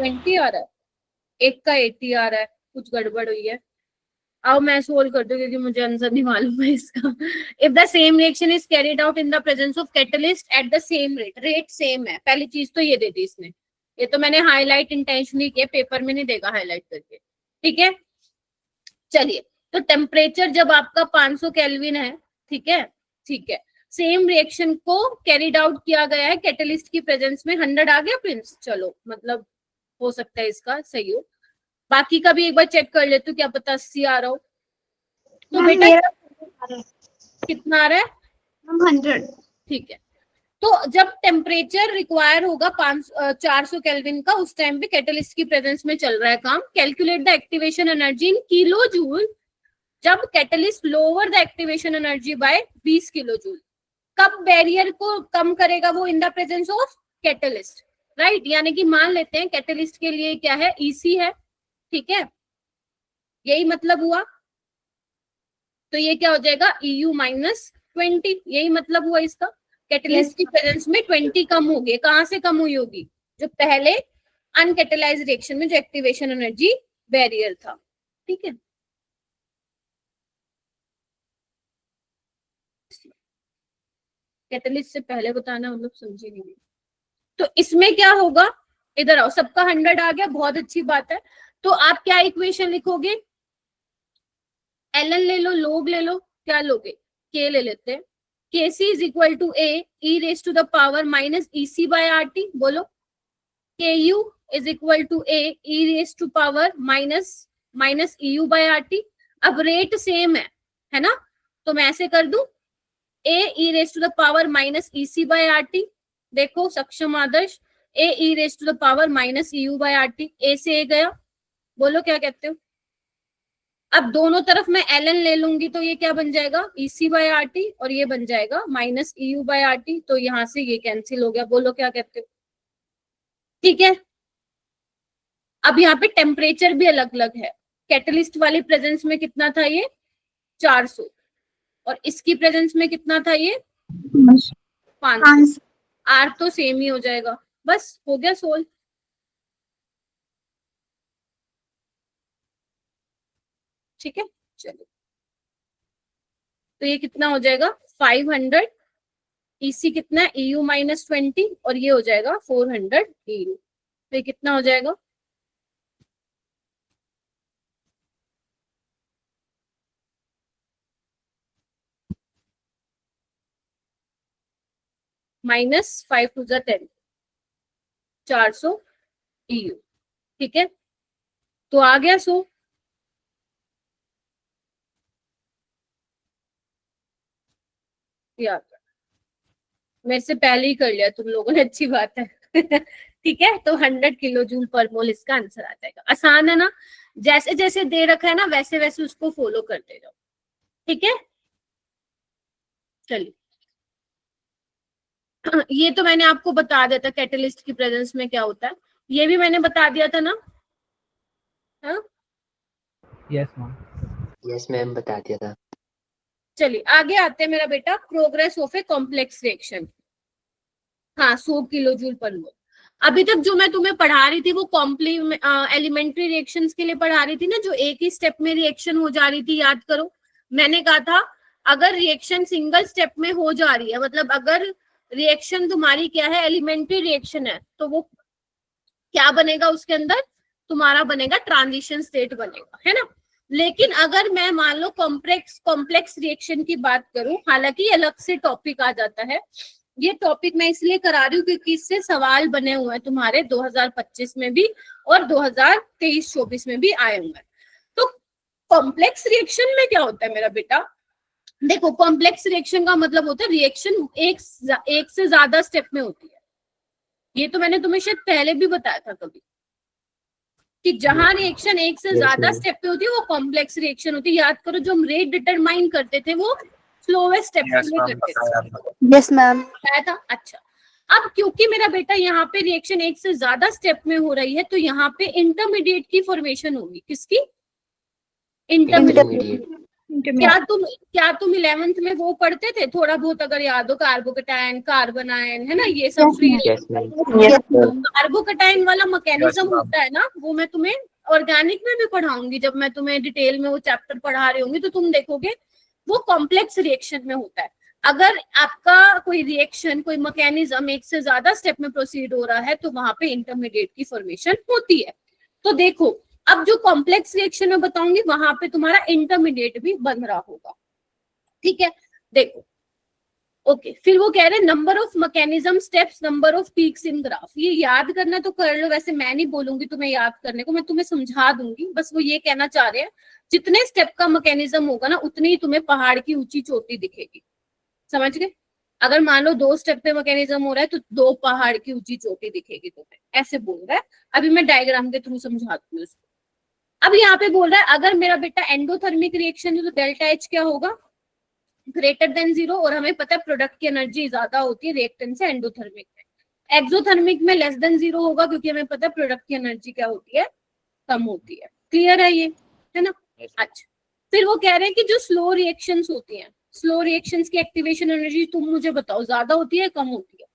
A: 20 आ रहा है, एक का 80 आ रहा है, कुछ गड़बड़ हुई है। आओ मैं सोल्व कर दूं, क्योंकि मुझे आंसर नहीं मालूम है इसका। If the same reaction is carried out in the presence of catalyst at the same rate, rate same है, पहली चीज तो ये दे दी इसने। ये तो मैंने हाईलाइट इंटेंशनली किया, पेपर में नहीं देगा हाईलाइट करके, ठीक है। चलिए, तो टेम्परेचर जब आपका 500 केल्विन है, ठीक है, ठीक है, सेम रिएक्शन को कैरिड आउट किया गया है कैटलिस्ट की प्रेजेंस में, 100 आ गया प्रिंस, चलो मतलब हो सकता है इसका सही हो। बाकी का भी एक बार चेक कर लेते, क्या पता 80 आ रहा हो। तो बेटा कितना आ रहा है?
E: 100।
A: ठीक है, तो जब टेम्परेचर रिक्वायर होगा 400 केल्विन का, उस टाइम पे कैटलिस्ट की प्रेजेंस में चल रहा है काम। Calculate the activation energy in kilo joule जब catalyst lower the activation energy by 20 kilo joule. कब बैरियर को कम करेगा वो? In the presence of catalyst, right. यानी कि मान लेते हैं कैटलिस्ट के लिए क्या है, ईसी है, ठीक है, यही मतलब हुआ। तो ये क्या हो जाएगा, EU माइनस 20, यही मतलब हुआ इसका। कैटलिस्ट की प्रेजेंस में 20 कम हो गई, कहां से कम हुई होगी? जो पहले अनकैटलाइज रिएक्शन में जो एक्टिवेशन एनर्जी बैरियर था, ठीक है। कैटलिस्ट से पहले बताना, मतलब समझी नहीं। तो इसमें क्या होगा, इधर आओ, सबका 100 आ गया, बहुत अच्छी बात है। तो आप क्या इक्वेशन लिखोगे? एलन ले लो, लोग ले लो, क्या लोगे? के ले लेते हैं। Kc is equal to A e raise to the power minus EC by RT, बोलो। Ku is equal to A e raise to power minus EU by RT। अब रेट सेम है ना, तो मैं ऐसे कर दूं, A e raise to the power minus EC by RT। देखो सक्षम आदर्श, A e raise to the power minus EU by RT, A से ए गया, बोलो क्या कहते हो? अब दोनों तरफ मैं ln ले लूंगी तो ये क्या बन जाएगा, EC बाय RT, और ये बन जाएगा माइनस EU बाय RT, तो यहां से ये कैंसिल हो गया, बोलो क्या कहते हो? ठीक है। अब यहाँ पे टेम्परेचर भी अलग अलग है। कैटलिस्ट वाली प्रेजेंस में कितना था ये, 400, और इसकी प्रेजेंस में कितना था ये, 500। आर तो सेम ही हो जाएगा, बस हो गया सोल्व। ठीक है, चलिए तो ये कितना हो जाएगा 500 EC कितना है EU -20 और ये हो जाएगा 400 EU। तो ये कितना हो जाएगा -5 to the 10 400 EU। ठीक है, तो आ गया 100। यार मेरे से पहले ही कर लिया तुम लोगों ने, अच्छी बात है। ठीक है, तो 100 किलो जूल पर मोल इसका आंसर आ जाएगा। आसान है ना, जैसे जैसे दे रखा है ना वैसे वैसे उसको फॉलो करते जाओ। ठीक है, चलिए ये तो मैंने आपको बता दिया था कैटलिस्ट की प्रेजेंस में क्या होता है, ये भी मैंने बता दिया था ना। हाँ
C: यस मैम।
B: यस मैम, बता दिया था।
A: चलिए आगे आते हैं मेरा बेटा, progress of a complex reaction. हाँ 100 किलो जूल पर मोल। अभी तक जो मैं तुम्हें पढ़ा रही थी वो एलिमेंट्री रिएक्शंस के लिए पढ़ा रही थी ना, जो एक ही स्टेप में रिएक्शन हो जा रही थी, याद करो। मैंने कहा था अगर रिएक्शन सिंगल स्टेप में हो जा रही है, मतलब अगर रिएक्शन तुम्हारी क्या है, एलिमेंट्री रिएक्शन है, तो वो क्या बनेगा उसके अंदर, तुम्हारा बनेगा ट्रांजिशन स्टेट बनेगा, है ना। लेकिन अगर मैं मान लो कॉम्प्लेक्स रिएक्शन की बात करूं, हालांकि अलग से टॉपिक आ जाता है, ये टॉपिक मैं इसलिए करा रही हूँ क्योंकि इससे सवाल बने हुए हैं तुम्हारे 2025 में भी और 2023-24 में भी आए हुए हैं। तो कॉम्प्लेक्स रिएक्शन में क्या होता है मेरा बेटा, देखो कॉम्प्लेक्स रिएक्शन का मतलब होता है रिएक्शन एक से ज्यादा स्टेप में होती है। ये तो मैंने तुम्हें शायद पहले भी बताया था कभी कि जहां रिएक्शन एक से ज्यादा स्टेप पे होती है वो कॉम्प्लेक्स रिएक्शन होती है। याद करो जो हम रेट डिटरमाइन करते थे वो स्लोवेस्ट स्टेप में करते थे।
E: Yes ma'am.
A: बताया था। अच्छा, अब क्योंकि मेरा बेटा यहाँ पे रिएक्शन एक से ज्यादा स्टेप में हो रही है तो यहाँ पे इंटरमीडिएट की फॉर्मेशन होगी। किसकी? इंटरमीडिएट। क्या तुम 11th में वो पढ़ते थे थोड़ा बहुत, अगर याद हो, कार्बोकटायन, कार्बन आयन, है ना, ये सब फ्री। कार्बोकटायन वाला मैकेनिज्म होता है ना, वो मैं तुम्हें ऑर्गेनिक में भी पढ़ाऊंगी। जब मैं तुम्हें डिटेल में वो चैप्टर पढ़ा रही होंगी तो तुम देखोगे वो कॉम्प्लेक्स रिएक्शन में होता है। अगर आपका कोई रिएक्शन, कोई मैकेनिज्म एक से ज्यादा स्टेप में प्रोसीड हो रहा है तो वहां पे इंटरमीडिएट की फॉर्मेशन होती है। तो देखो अब जो कॉम्प्लेक्स रिएक्शन में बताऊंगी वहां पे तुम्हारा इंटरमीडिएट भी बन रहा होगा। ठीक है, देखो ओके। फिर वो कह रहे हैं number of mechanism steps, number of peaks in graph. ये याद करना तो कर लो, वैसे मैं नहीं बोलूंगी तुम्हें याद करने को, मैं तुम्हें समझा दूंगी। बस वो ये कहना चाह रहे हैं जितने स्टेप का मैकेनिज्म होगा ना उतनी ही तुम्हें पहाड़ की ऊंची चोटी दिखेगी। समझ गए? अगर मान लो 2 स्टेप पे मैकेनिज्म हो रहा है तो 2 पहाड़ की ऊंची चोटी दिखेगी तुम्हें, ऐसे बोल रहा है। अभी मैं डायग्राम के थ्रू समझाती हूँ उसको। अब यहाँ पे बोल रहा है अगर मेरा बेटा एंडोथर्मिक रिएक्शन है तो डेल्टा एच क्या होगा, ग्रेटर देन 0। और हमें पता है प्रोडक्ट की एनर्जी ज्यादा होती है रिएक्टेंट से एंडोथर्मिक में। एक्सोथर्मिक में लेस देन 0 होगा क्योंकि हमें पता है प्रोडक्ट की एनर्जी क्या होती है, कम होती है। क्लियर है ये, है ना? अच्छा, फिर वो कह रहे हैं कि जो स्लो रिएक्शंस होती हैं, स्लो रिएक्शंस की एक्टिवेशन एनर्जी तुम मुझे बताओ ज्यादा होती है कम होती है?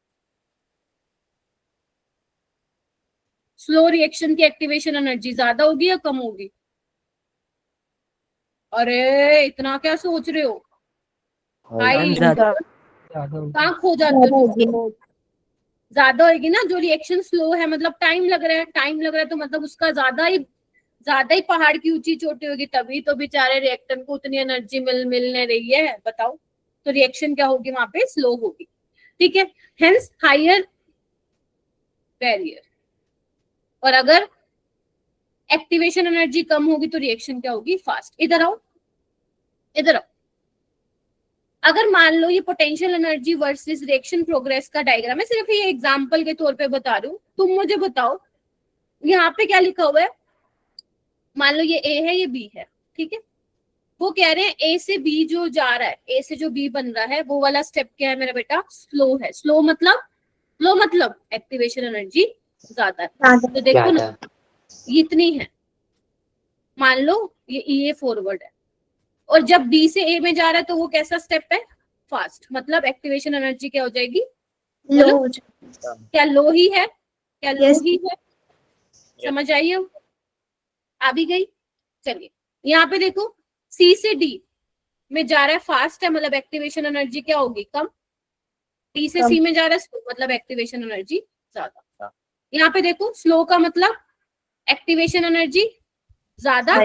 A: स्लो रिएक्शन की एक्टिवेशन एनर्जी ज्यादा होगी या कम होगी? अरे इतना क्या सोच रहे हो भाई, कहाँ खो जाते हो? ज्यादा होगी ना। जो रिएक्शन स्लो है मतलब टाइम लग रहा है तो मतलब उसका ज्यादा ही पहाड़ की ऊंची चोटी होगी, तभी तो बेचारे रिएक्टेंट को उतनी एनर्जी मिलने रही है। बताओ, तो रिएक्शन क्या होगी वहां पे, स्लो होगी। ठीक है, हेंस हायर बैरियर। और अगर एक्टिवेशन एनर्जी कम होगी तो रिएक्शन क्या होगी, फास्ट। इधर आओ। अगर मान लो ये potential energy versus reaction progress का डायग्राम है, सिर्फ ये एग्जांपल के तौर पे बता रही हूँ। तुम मुझे बताओ यहाँ पे क्या लिखा हुआ है। मान लो ये ए है, ये बी है, ठीक है। वो कह रहे हैं ए से बी जो जा रहा है, ए से जो बी बन रहा है, वो वाला स्टेप क्या है मेरा बेटा, स्लो है। स्लो मतलब एक्टिवेशन एनर्जी ज्यादा है। तो देखो ना इतनी है, मान लो ये ए फॉरवर्ड है, और जब बी से ए में जा रहा है तो वो कैसा स्टेप है, फास्ट। मतलब एक्टिवेशन एनर्जी क्या हो जाएगी, लो। क्या लो ही है, समझ आई हो? आ भी गई? चलिए यहाँ पे देखो सी से डी में जा रहा है फास्ट है, मतलब एक्टिवेशन एनर्जी क्या होगी, कम। डी से सी में जा रहा है स्लो, मतलब एक्टिवेशन एनर्जी ज्यादा। यहाँ पे देखो स्लो का मतलब एक्टिवेशन एनर्जी ज्यादा,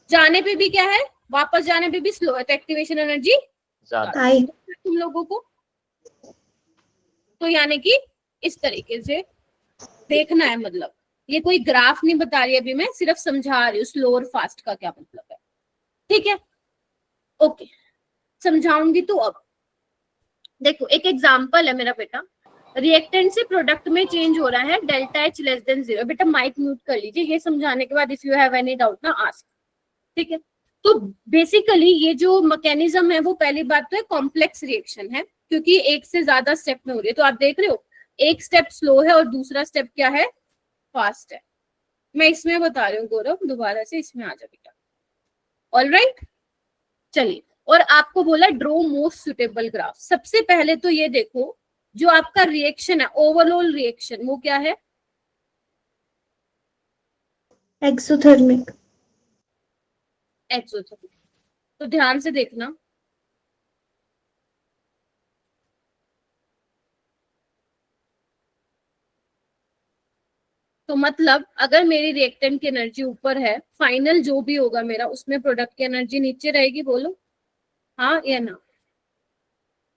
A: जाने पे भी क्या है, वापस जाने पे भी स्लो है, तो एक्टिवेशन एनर्जी ज्यादा तुम लोगों को। तो यानी कि इस तरीके से देखना है, मतलब ये कोई ग्राफ नहीं बता रही अभी, मैं सिर्फ समझा रही हूँ स्लो और फास्ट का क्या मतलब है। ठीक है, ओके, समझाऊंगी। तो अब देखो एक एग्जांपल है मेरा बेटा, रिएक्टेंट से प्रोडक्ट में चेंज हो रहा है डेल्टा एच लेस देन 0। बेटा माइक म्यूट कर लीजिए, ये समझाने के बाद if you have any doubt ना आस्क। ठीक है, तो बेसिकली ये जो मैकेनिज्म है वो पहली बात तो है कॉम्प्लेक्स रिएक्शन है, क्योंकि एक से ज्यादा स्टेप में हो रही है। तो आप देख रहे हो एक स्टेप स्लो है और दूसरा स्टेप क्या है, फास्ट है। मैं इसमें बता रही हूँ गौरव, दोबारा से इसमें आ जा बेटा। ऑलराइट, चलिए, और आपको बोला ड्रॉ मोस्ट सुटेबल ग्राफ। सबसे पहले तो ये देखो जो आपका रिएक्शन है, ओवरऑल रिएक्शन, वो क्या है,
E: एक्सोथर्मिक।
A: एक्सोथर्मिक। तो ध्यान से देखना, तो मतलब अगर मेरी रिएक्टेंट की एनर्जी ऊपर है, फाइनल जो भी होगा मेरा उसमें प्रोडक्ट की एनर्जी नीचे रहेगी। बोलो हाँ या ना,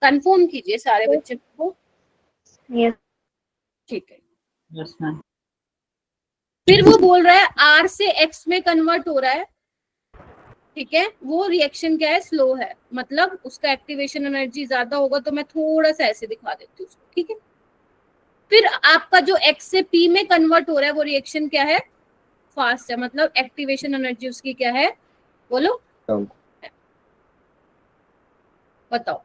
A: कंफर्म कीजिए सारे बच्चे को।
E: यस।
A: ठीक है,
C: यस मैम।
A: फिर वो बोल रहा है आर से एक्स में कन्वर्ट हो रहा है। ठीक है, वो रिएक्शन क्या है, स्लो है, मतलब उसका एक्टिवेशन एनर्जी ज्यादा होगा। तो मैं थोड़ा सा ऐसे दिखा देती हूँ उसको। ठीक है, फिर आपका जो एक्स से पी में कन्वर्ट हो रहा है वो रिएक्शन क्या है, फास्ट है, मतलब एक्टिवेशन एनर्जी उसकी क्या है, बोलो बताओ।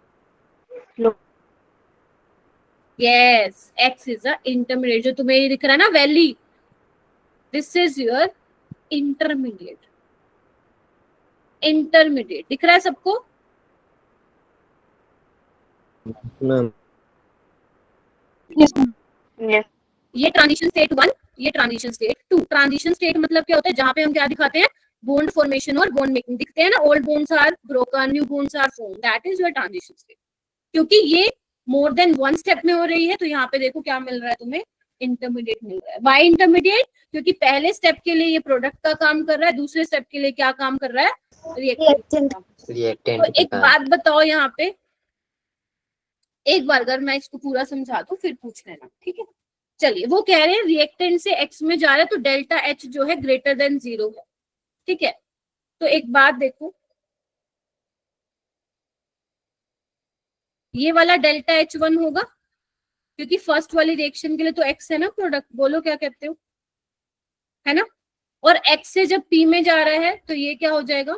A: Yes, x is a intermediate. जो तुम्हें ये दिख रहा है ना valley, this is your intermediate. Intermediate दिख रहा है सबको?
E: यस।
A: ये ट्रांजिशन स्टेट 1, ये ट्रांजिशन स्टेट 2। ट्रांजिशन स्टेट मतलब क्या होता है, जहां पे हम क्या दिखाते हैं, बॉन्ड फॉर्मेशन और बॉन्ड मेकिंग दिखते हैं ना, old bonds are broken, new bonds are form, that is your transition state. क्योंकि ये मोर देन वन स्टेप में हो रही है, तो यहाँ पे देखो क्या मिल रहा है तुम्हें, इंटरमीडिएट मिल रहा है। Why intermediate? क्योंकि पहले स्टेप के लिए ये प्रोडक्ट का काम कर रहा है, दूसरे स्टेप के लिए क्या काम कर रहा है, रिएक्टेंट। तो एक बात बताओ यहाँ पे, एक बार अगर मैं इसको पूरा समझा दूं फिर पूछ लेना। ठीक है, चलिए, वो कह रहे हैं रिएक्टेंट से एक्स में जा रहा है तो डेल्टा एच जो है ग्रेटर देन 0 है। ठीक है, तो एक बात देखो, ये वाला डेल्टा एच 1 होगा, क्योंकि फर्स्ट वाली रिएक्शन के लिए तो एक्स है ना प्रोडक्ट, बोलो क्या कहते हो, है ना। और एक्स से जब पी में जा रहा है तो ये क्या हो जाएगा,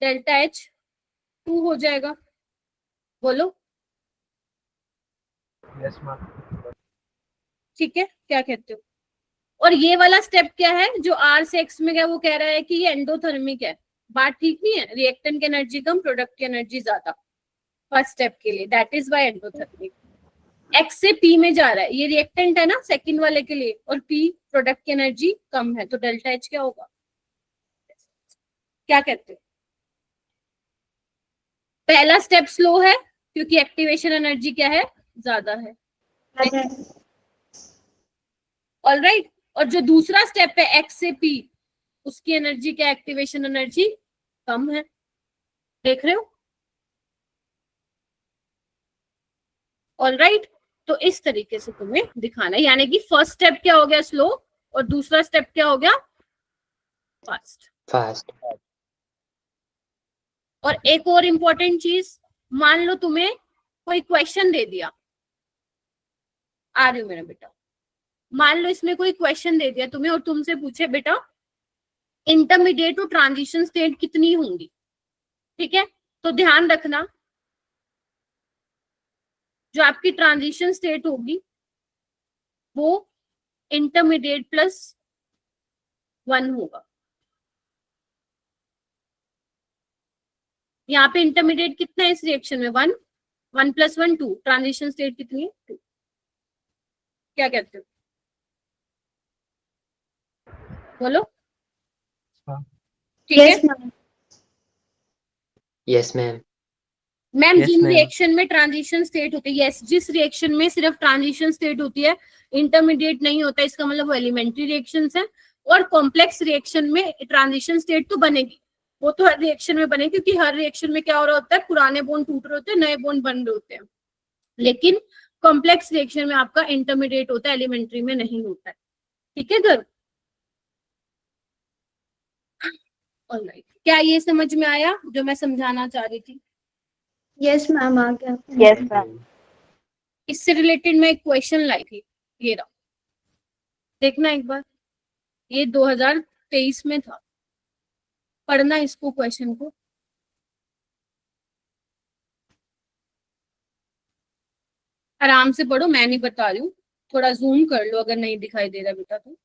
A: डेल्टा एच 2 हो जाएगा। बोलो
C: यस मैम।
A: ठीक है, क्या कहते हो। और ये वाला स्टेप क्या है जो आर से एक्स में गया, वो कह रहा है कि ये एंडोथर्मिक है। बात ठीक नहीं है, रिएक्टेंट की एनर्जी कम, प्रोडक्ट की एनर्जी ज्यादा फर्स्ट स्टेप के लिए, that is why endothermic. X से पी में जा रहा है, ये रिएक्टेंट है ना सेकंड वाले के लिए, और पी प्रोडक्ट की एनर्जी कम है, तो डेल्टा एच क्या होगा, क्या कहते हो। पहला स्टेप स्लो है क्योंकि एक्टिवेशन एनर्जी क्या है, ज्यादा है। ऑलराइट, और जो दूसरा स्टेप है एक्स से पी, उसकी एनर्जी क्या, एक्टिवेशन एनर्जी कम है। देख रहे हो? ऑलराइट, तो इस तरीके से तुम्हें दिखाना है, यानी कि फर्स्ट स्टेप क्या हो गया, स्लो, और दूसरा स्टेप क्या हो गया, फास्ट।
B: फास्ट।
A: और एक और इम्पोर्टेंट चीज, मान लो तुम्हें कोई क्वेश्चन दे दिया, आ रही हो मेरा बेटा, मान लो इसमें कोई क्वेश्चन दे दिया तुम्हें और तुमसे पूछे बेटा इंटरमीडिएट टू ट्रांजिशन स्टेट कितनी होंगी। ठीक है, तो ध्यान रखना जो आपकी ट्रांजिशन स्टेट होगी वो इंटरमीडिएट प्लस 1 होगा। यहाँ पे इंटरमीडिएट कितना है इस रिएक्शन में, 1, 1 + 1 2, ट्रांजिशन स्टेट कितनी है, 2। क्या कहते हो, बोलो। ठीक है
E: Yes, ma'am.
B: Yes, ma'am.
A: Ma'am,
D: Yes,
A: जिन
D: ma'am.
A: रिएक्शन में ट्रांजिशन स्टेट होती है, यस, जिस रिएक्शन में सिर्फ ट्रांजिशन स्टेट होती है, इंटरमीडिएट नहीं होता, इसका मतलब वो एलिमेंट्री रिएक्शंस है। और कॉम्प्लेक्स रिएक्शन में ट्रांजिशन स्टेट तो बनेगी, वो तो हर रिएक्शन में बनेगी, क्योंकि हर रिएक्शन में क्या हो रहा होता है, पुराने बॉन्ड टूट रहे होते हैं, नए बॉन्ड बन रहे होते हैं। लेकिन कॉम्प्लेक्स रिएक्शन में आपका इंटरमीडिएट होता है, एलिमेंट्री में नहीं होता है। ठीक है गर्ल? ऑलराइट, क्या ये समझ में आया जो मैं समझाना चाह रही थी?
E: Yes, ma'am. आ गया.
D: Yes, ma'am.
A: इससे रिलेटेड मैं एक क्वेश्चन लाई थी, ये रहा, देखना एक बार, ये 2023 में था, पढ़ना इसको, क्वेश्चन को। आराम से पढ़ो, मैं नहीं बता रही हूँ, थोड़ा जूम कर लो अगर नहीं दिखाई दे रहा बेटा तो।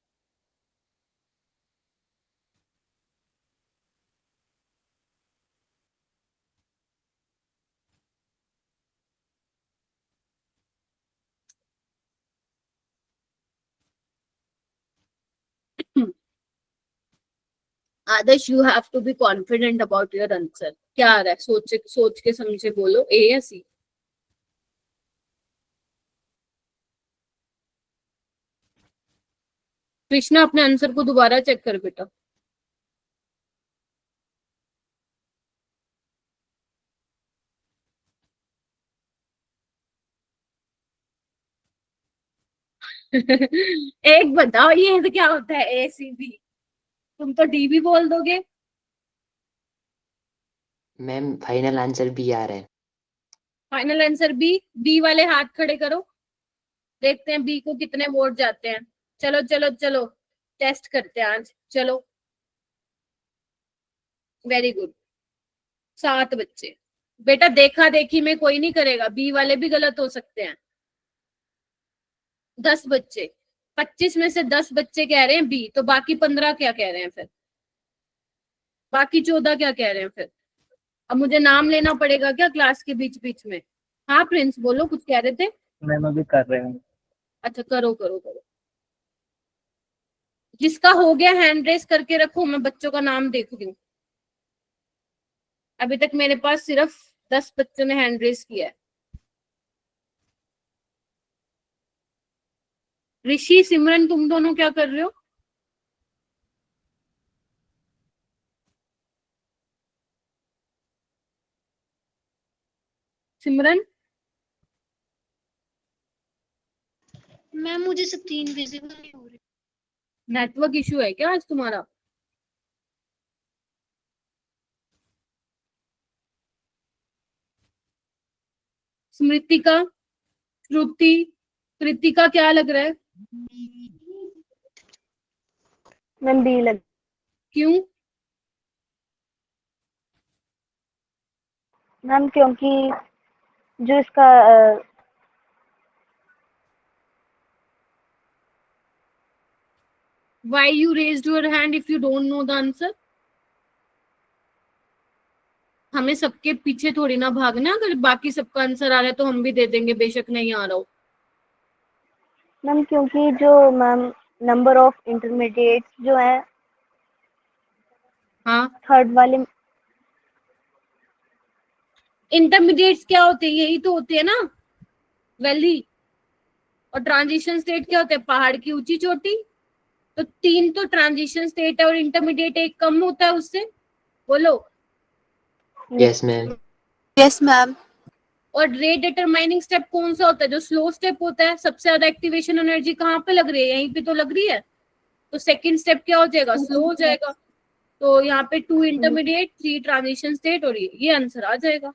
A: आदर्श, you have to be confident about your answer. क्या आ रहा है, सोच के समझे बोलो, ए या सी? कृष्णा, अपने आंसर को दोबारा चेक कर बेटा। एक बताओ, ये तो क्या होता है ए सी बी? तुम तो डी भी बोल दोगे।
B: मैम फाइनल आंसर बी आ रहा है।
A: Final answer B? बी वाले हाथ खड़े करो, देखते हैं बी को कितने वोट जाते हैं। चलो चलो चलो, टेस्ट करते हैं आज, चलो। वेरी गुड, 7 बच्चे। बेटा देखा देखी में कोई नहीं करेगा, बी वाले भी गलत हो सकते हैं। 10 बच्चे, 25 में से 10 बच्चे कह रहे हैं बी, तो बाकी 15 क्या कह रहे हैं फिर? बाकी 14 क्या कह रहे हैं फिर? अब मुझे नाम लेना पड़ेगा क्या क्लास के बीच बीच में? हाँ प्रिंस, बोलो, कुछ कह रहे थे?
C: मैम अभी कर रहे हैं।
A: अच्छा, करो करो करो। जिसका हो गया हैंड रेस करके रखो, मैं बच्चों का नाम देख रही हूँ। अभी तक मेरे पास सिर्फ 10 बच्चों ने हैंड रेस किया है। ऋषि, सिमरन, तुम दोनों क्या कर रहे हो? सिमरन,
E: मैम मुझे स्क्रीन विजिबल नहीं हो रही.
A: नेटवर्क इशू है क्या आज तुम्हारा? स्मृतिका, श्रुति, कृतिका, क्या लग रहा है?
D: मैम बी लग
A: क्यों?
D: मैम क्योंकि जो इसका
A: Why you raised your hand if you don't know the answer? हमें सबके पीछे थोड़ी ना भागना, अगर बाकी सबका आंसर आ रहा है तो हम भी दे देंगे, बेशक नहीं आ रहा हो।
D: मैम क्योंकि जो मैम नंबर ऑफ इंटरमीडिएट्स जो है
A: हाँ,
D: थर्ड वाले
A: इंटरमीडिएट्स क्या होते हैं? यही तो होते हैं ना, वैली। और ट्रांजिशन स्टेट क्या होते हैं? पहाड़ की ऊंची चोटी। तो 3 तो ट्रांजिशन स्टेट है और इंटरमीडिएट एक कम होता है उससे, बोलो।
B: Yes ma'am.
E: Yes, ma'am.
A: और रेट डिटरमाइनिंग स्टेप कौन सा होता है? जो स्लो स्टेप होता है। सबसे ज्यादा एक्टिवेशन एनर्जी कहाँ पे लग रही है? यहीं पे तो लग रही है। तो सेकंड स्टेप क्या हो जाएगा? स्लो हो जाएगा। तो यहाँ पे 2 इंटरमीडिएट, 3 ट्रांजिशन स्टेट, और ये आंसर आ जाएगा।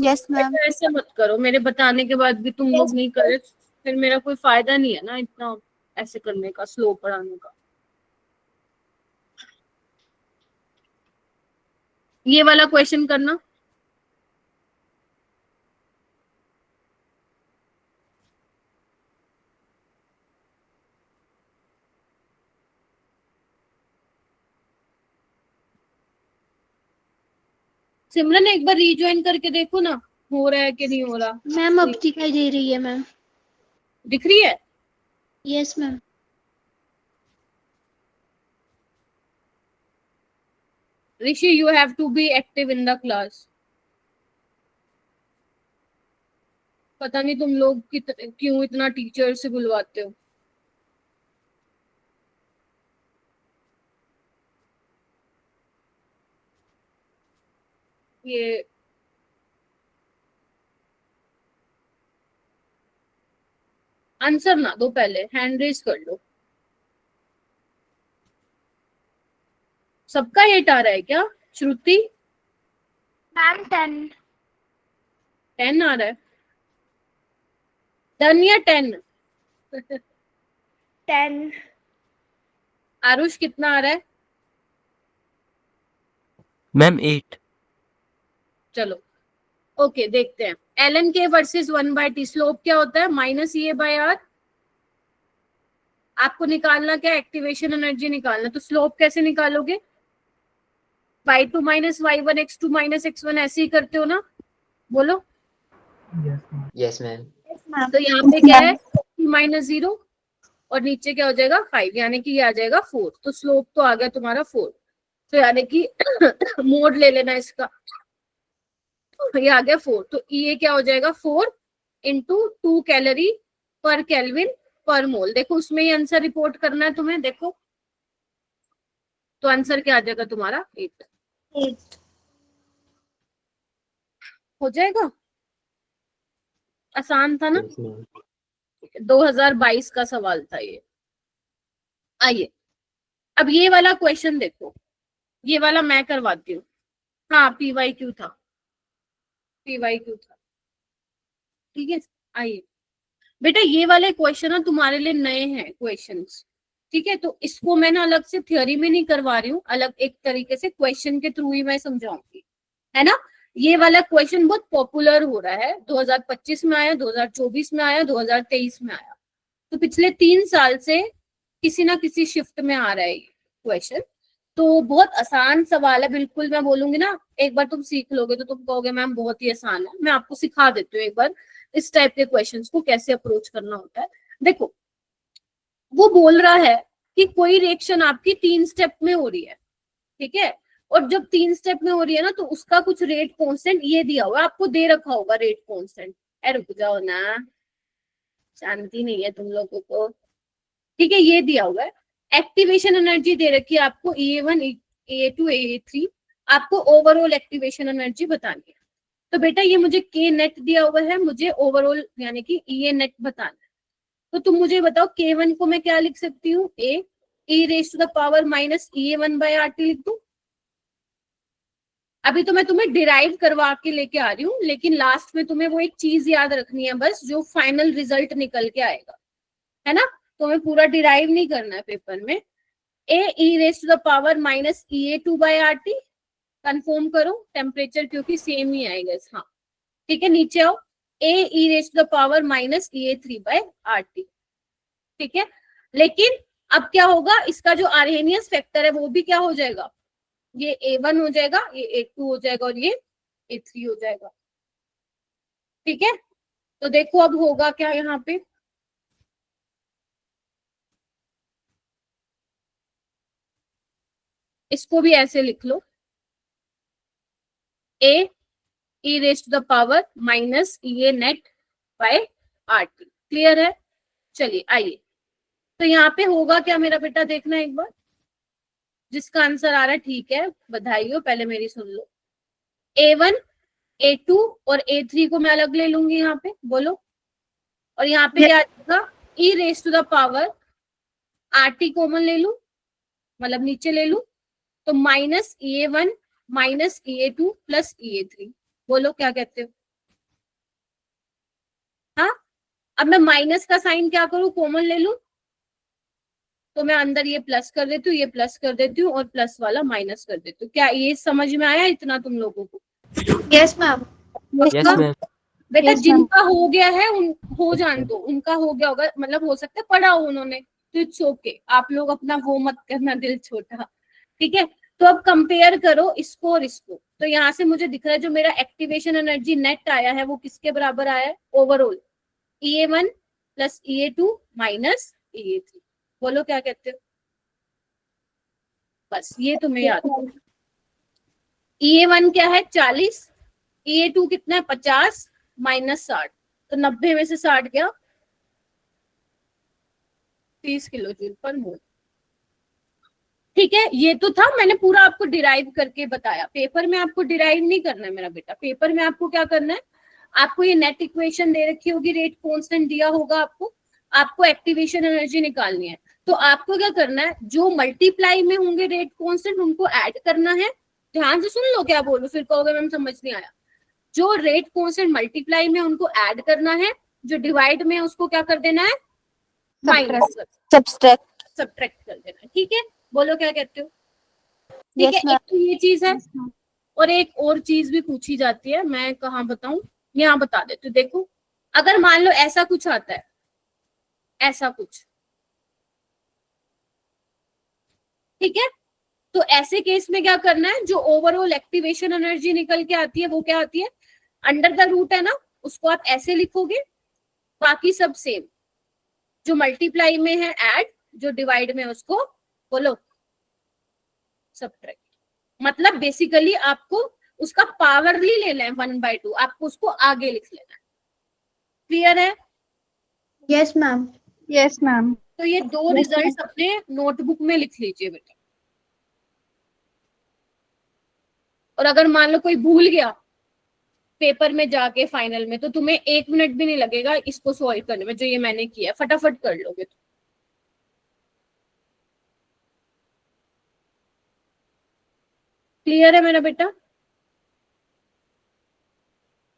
E: Yes, ma'am.
A: ऐसे मत करो, मेरे बताने के बाद भी तुम लोग नहीं करे, फिर मेरा कोई फायदा नहीं है ना इतना ऐसे करने का, स्लो पढ़ाने का। ये वाला क्वेश्चन करना। सिमरन, एक बार रीज्वाइन करके देखो ना, हो रहा है कि नहीं हो रहा।
E: मैम अब दिखाई दे रही है मैम.
A: दिख रही है?
E: Yes, ma'am.
A: Rishi, you have to be active in the class. पता नहीं तुम लोग क्यों इतना टीचर से बुलवाते हो. ये आंसर ना दो, पहले हैंड रेज कर लो. सबका 8 आ रहा है क्या? श्रुति
E: मैम 10.
A: 10 आ रहा है. डन या 10?
E: 10.
A: आरुष कितना आ रहा है?
G: मैम 8.
A: चलो ओके, देखते हैं. एल के वर्सेस 1/t. स्लोप क्या होता है? Minus A by R. आपको निकालना क्या? एक्टिवेशन एनर्जी निकालना. तो स्लोप कैसे निकालोगे? y2 minus y1 x2 minus x1 ऐसे ही करते हो ना? बोलो.
B: Yes, ma'am.
A: तो यहाँ पे क्या है? माइनस 0 और नीचे क्या हो जाएगा? 5, यानी कि ये आ जाएगा 4. तो स्लोप तो आ गया तुम्हारा 4. तो यानी कि मोड ले लेना इसका. ये आ गया 4. तो ये क्या हो जाएगा? 4 इंटू 2 कैलोरी पर केल्विन पर मोल. देखो उसमें ही आंसर रिपोर्ट करना है तुम्हें. देखो तो आंसर क्या आ जाएगा तुम्हारा? 8 हो जाएगा. आसान था ना?
B: Yes, ma'am.
A: 2022 का सवाल था ये. आइए अब ये वाला क्वेश्चन देखो. ये वाला मैं करवाती हूँ. हाँ PYQ था. PYQ था. ठीक है. आइए बेटा, ये वाले क्वेश्चन ना तुम्हारे लिए नए हैं क्वेश्चंस. ठीक है. तो इसको मैं ना अलग से थ्योरी में नहीं करवा रही हूँ, अलग एक तरीके से क्वेश्चन के थ्रू ही मैं समझाऊंगी, है ना. ये वाला क्वेश्चन बहुत पॉपुलर हो रहा है. 2025 में आया, 2024 में आया, 2023 में आया. तो पिछले 3 साल से किसी ना किसी शिफ्ट में आ रहा है ये क्वेश्चन. तो बहुत आसान सवाल है. बिल्कुल मैं बोलूंगी ना, एक बार तुम सीख लोगे तो तुम कहोगे मैम बहुत ही आसान है. मैं आपको सिखा देती हूँ एक बार इस टाइप के क्वेश्चंस को कैसे अप्रोच करना होता है. देखो वो बोल रहा है कि कोई रिएक्शन आपकी 3 स्टेप में हो रही है. ठीक है. और जब 3 स्टेप में हो रही है ना, तो उसका कुछ रेट कांस्टेंट ये दिया हुआ है. आपको दे रखा होगा रेट कांस्टेंट. रुक जाओ ना, शांति नहीं है तुम लोगों को. ठीक है. ये दिया हुआ है. एक्टिवेशन एनर्जी दे रखी है आपको EA1 EA2 EA3. आपको ओवरऑल एक्टिवेशन एनर्जी बतानी है. तो बेटा ये मुझे K नेट दिया हुआ है, मुझे ओवरऑल यानी कि EA नेट बताना है. तो तुम मुझे बताओ K1 को मैं क्या लिख सकती हूँ? A e raise to the power minus EA1 by RT लिख दूं. अभी तो मैं तुम्हें डिराइव करवा के लेके आ रही हूँ, लेकिन लास्ट में तुम्हें वो एक चीज याद रखनी है बस, जो फाइनल रिजल्ट निकल के आएगा, है ना. तुम्हें पूरा डिराइव नहीं करना है पेपर में. A e raise to the power minus EA2 by RT. Confirm करो टेम्परेचर, क्योंकि सेम ही आएगा. हाँ ठीक है. नीचे आओ. A e raise to the power minus EA3 by RT. ठीक है. लेकिन अब क्या होगा? इसका जो आर्हेनियस फैक्टर है वो भी क्या हो जाएगा? ये A1 हो जाएगा, ये A2 हो जाएगा और ये A3 हो जाएगा. ठीक है. तो देखो अब होगा क्या यहाँ पे. इसको भी ऐसे लिख लो. A e raise to the power minus EA net by RT. Clear है. चलिए आइए. तो यहाँ पे होगा क्या मेरा बेटा? देखना एक बार. जिसका आंसर आ रहा है ठीक है, बधाई हो. पहले मेरी सुन लो. A1 A2 और A3 को मैं अलग ले लूंगी यहाँ पे. बोलो. और यहाँ पे क्या आ जाएगा? e raise to the power RT common ले लू, मतलब नीचे ले लू. तो minus EA1 minus EA2 plus EA3. बोलो क्या कहते हो? हाँ. अब मैं माइनस का साइन क्या करूं? कॉमन ले लू. तो मैं अंदर ये प्लस कर देती हूँ, ये प्लस कर देती हूँ और प्लस वाला माइनस कर देती हूँ. क्या ये समझ में आया इतना तुम लोगों को?
E: Yes ma'am.
G: Yes ma'am.
A: बेटा
E: Yes,
A: जिनका हो गया है हो जान दो. उनका हो गया होगा, मतलब हो सकता है पढ़ा हो उन्होंने, तो इट्स ओके. आप लोग अपना वो मत करना, दिल छोटा. ठीक है. तो अब कंपेयर करो इसको और इसको. तो यहाँ से मुझे दिख रहा है जो मेरा एक्टिवेशन एनर्जी नेट आया है वो किसके बराबर आया है? Overall EA1 plus EA2 minus EA3. बोलो क्या कहते हो? बस ये तुम्हें याद. EA1 क्या है 40, EA2 कितना है 50 माइनस 60, तो 90 में से 60 गया 30 किलो जूल पर मोल। ठीक है, ये तो था, मैंने पूरा आपको डिराइव करके बताया। पेपर में आपको डिराइव नहीं करना है मेरा बेटा, पेपर में आपको क्या करना है, आपको ये नेट इक्वेशन दे रखी होगी, रेट कांस्टेंट दिया होगा आपको एक्टिवेशन एनर्जी निकालनी है। तो आपको क्या करना है, जो मल्टीप्लाई में होंगे रेट कांस्टेंट उनको ऐड करना है। ध्यान से सुन लो क्या बोलो, फिर कहोगे मैम समझ नहीं आया। जो रेट कांस्टेंट मल्टीप्लाई में उनको ऐड करना है, जो डिवाइड में उसको क्या कर देना है, माइनस सब्ट्रैक्ट कर देना है। ठीक है, बोलो क्या कहते हो। ठीक है, एक तो ये चीज है, और एक और चीज भी पूछी जाती है, मैं कहाँ बताऊं, यहाँ बता देती हूँ। देखो अगर मान लो ऐसा कुछ आता है, ऐसा कुछ, ठीक है, तो ऐसे केस में क्या करना है, जो ओवरऑल एक्टिवेशन एनर्जी निकल के आती है वो क्या आती है, अंडर द रूट है ना, उसको आप ऐसे लिखोगे, बाकी सब सेम, जो मल्टीप्लाई में है ऐड, जो डिवाइड में उसको बोलो सब्ट्रैक्ट। मतलब बेसिकली आपको उसका पावरली लेना है 1/2, आपको उसको आगे लिख लेना है। क्लियर है।
E: Yes ma'am.
D: Yes ma'am.
A: तो ये दो रिजल्ट अपने नोटबुक में लिख लीजिए बेटा। और अगर मान लो कोई भूल गया पेपर में जाके फाइनल में, तो तुम्हें 1 मिनट भी नहीं लगेगा इसको सॉल्व करने में, जो ये मैंने किया, फटाफट कर लोगे। तो क्लियर है मेरा बेटा।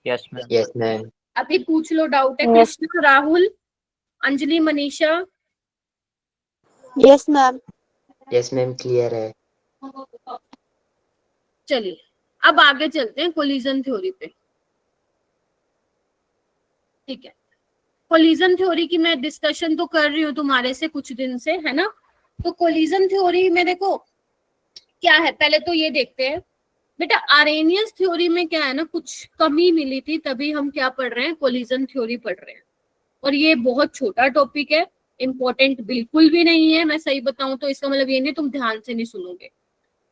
C: Yes ma'am.
B: Yes, ma'am.
A: अभी पूछ लो, डाउट है।
D: Yes.
A: Krishna, Rahul, Anjali, Manisha.
D: Yes ma'am.
B: Yes, ma'am. Clear है।
A: चलिए अब आगे चलते हैं कोलिजन थ्योरी पे। ठीक है, कोलिजन थ्योरी की मैं डिस्कशन तो कर रही हूँ तुम्हारे से कुछ दिन से, है ना। तो कोलिजन थ्योरी में देखो क्या है, पहले तो ये देखते हैं बेटा, आरेनियस थ्योरी में क्या है ना, कुछ कमी मिली थी, तभी हम क्या पढ़ रहे हैं, कोलिजन थ्योरी पढ़ रहे हैं। और ये बहुत छोटा टॉपिक है, इंपॉर्टेंट बिल्कुल भी नहीं है। मैं सही बताऊं तो इसका मतलब ये नहीं तुम ध्यान से नहीं सुनोगे,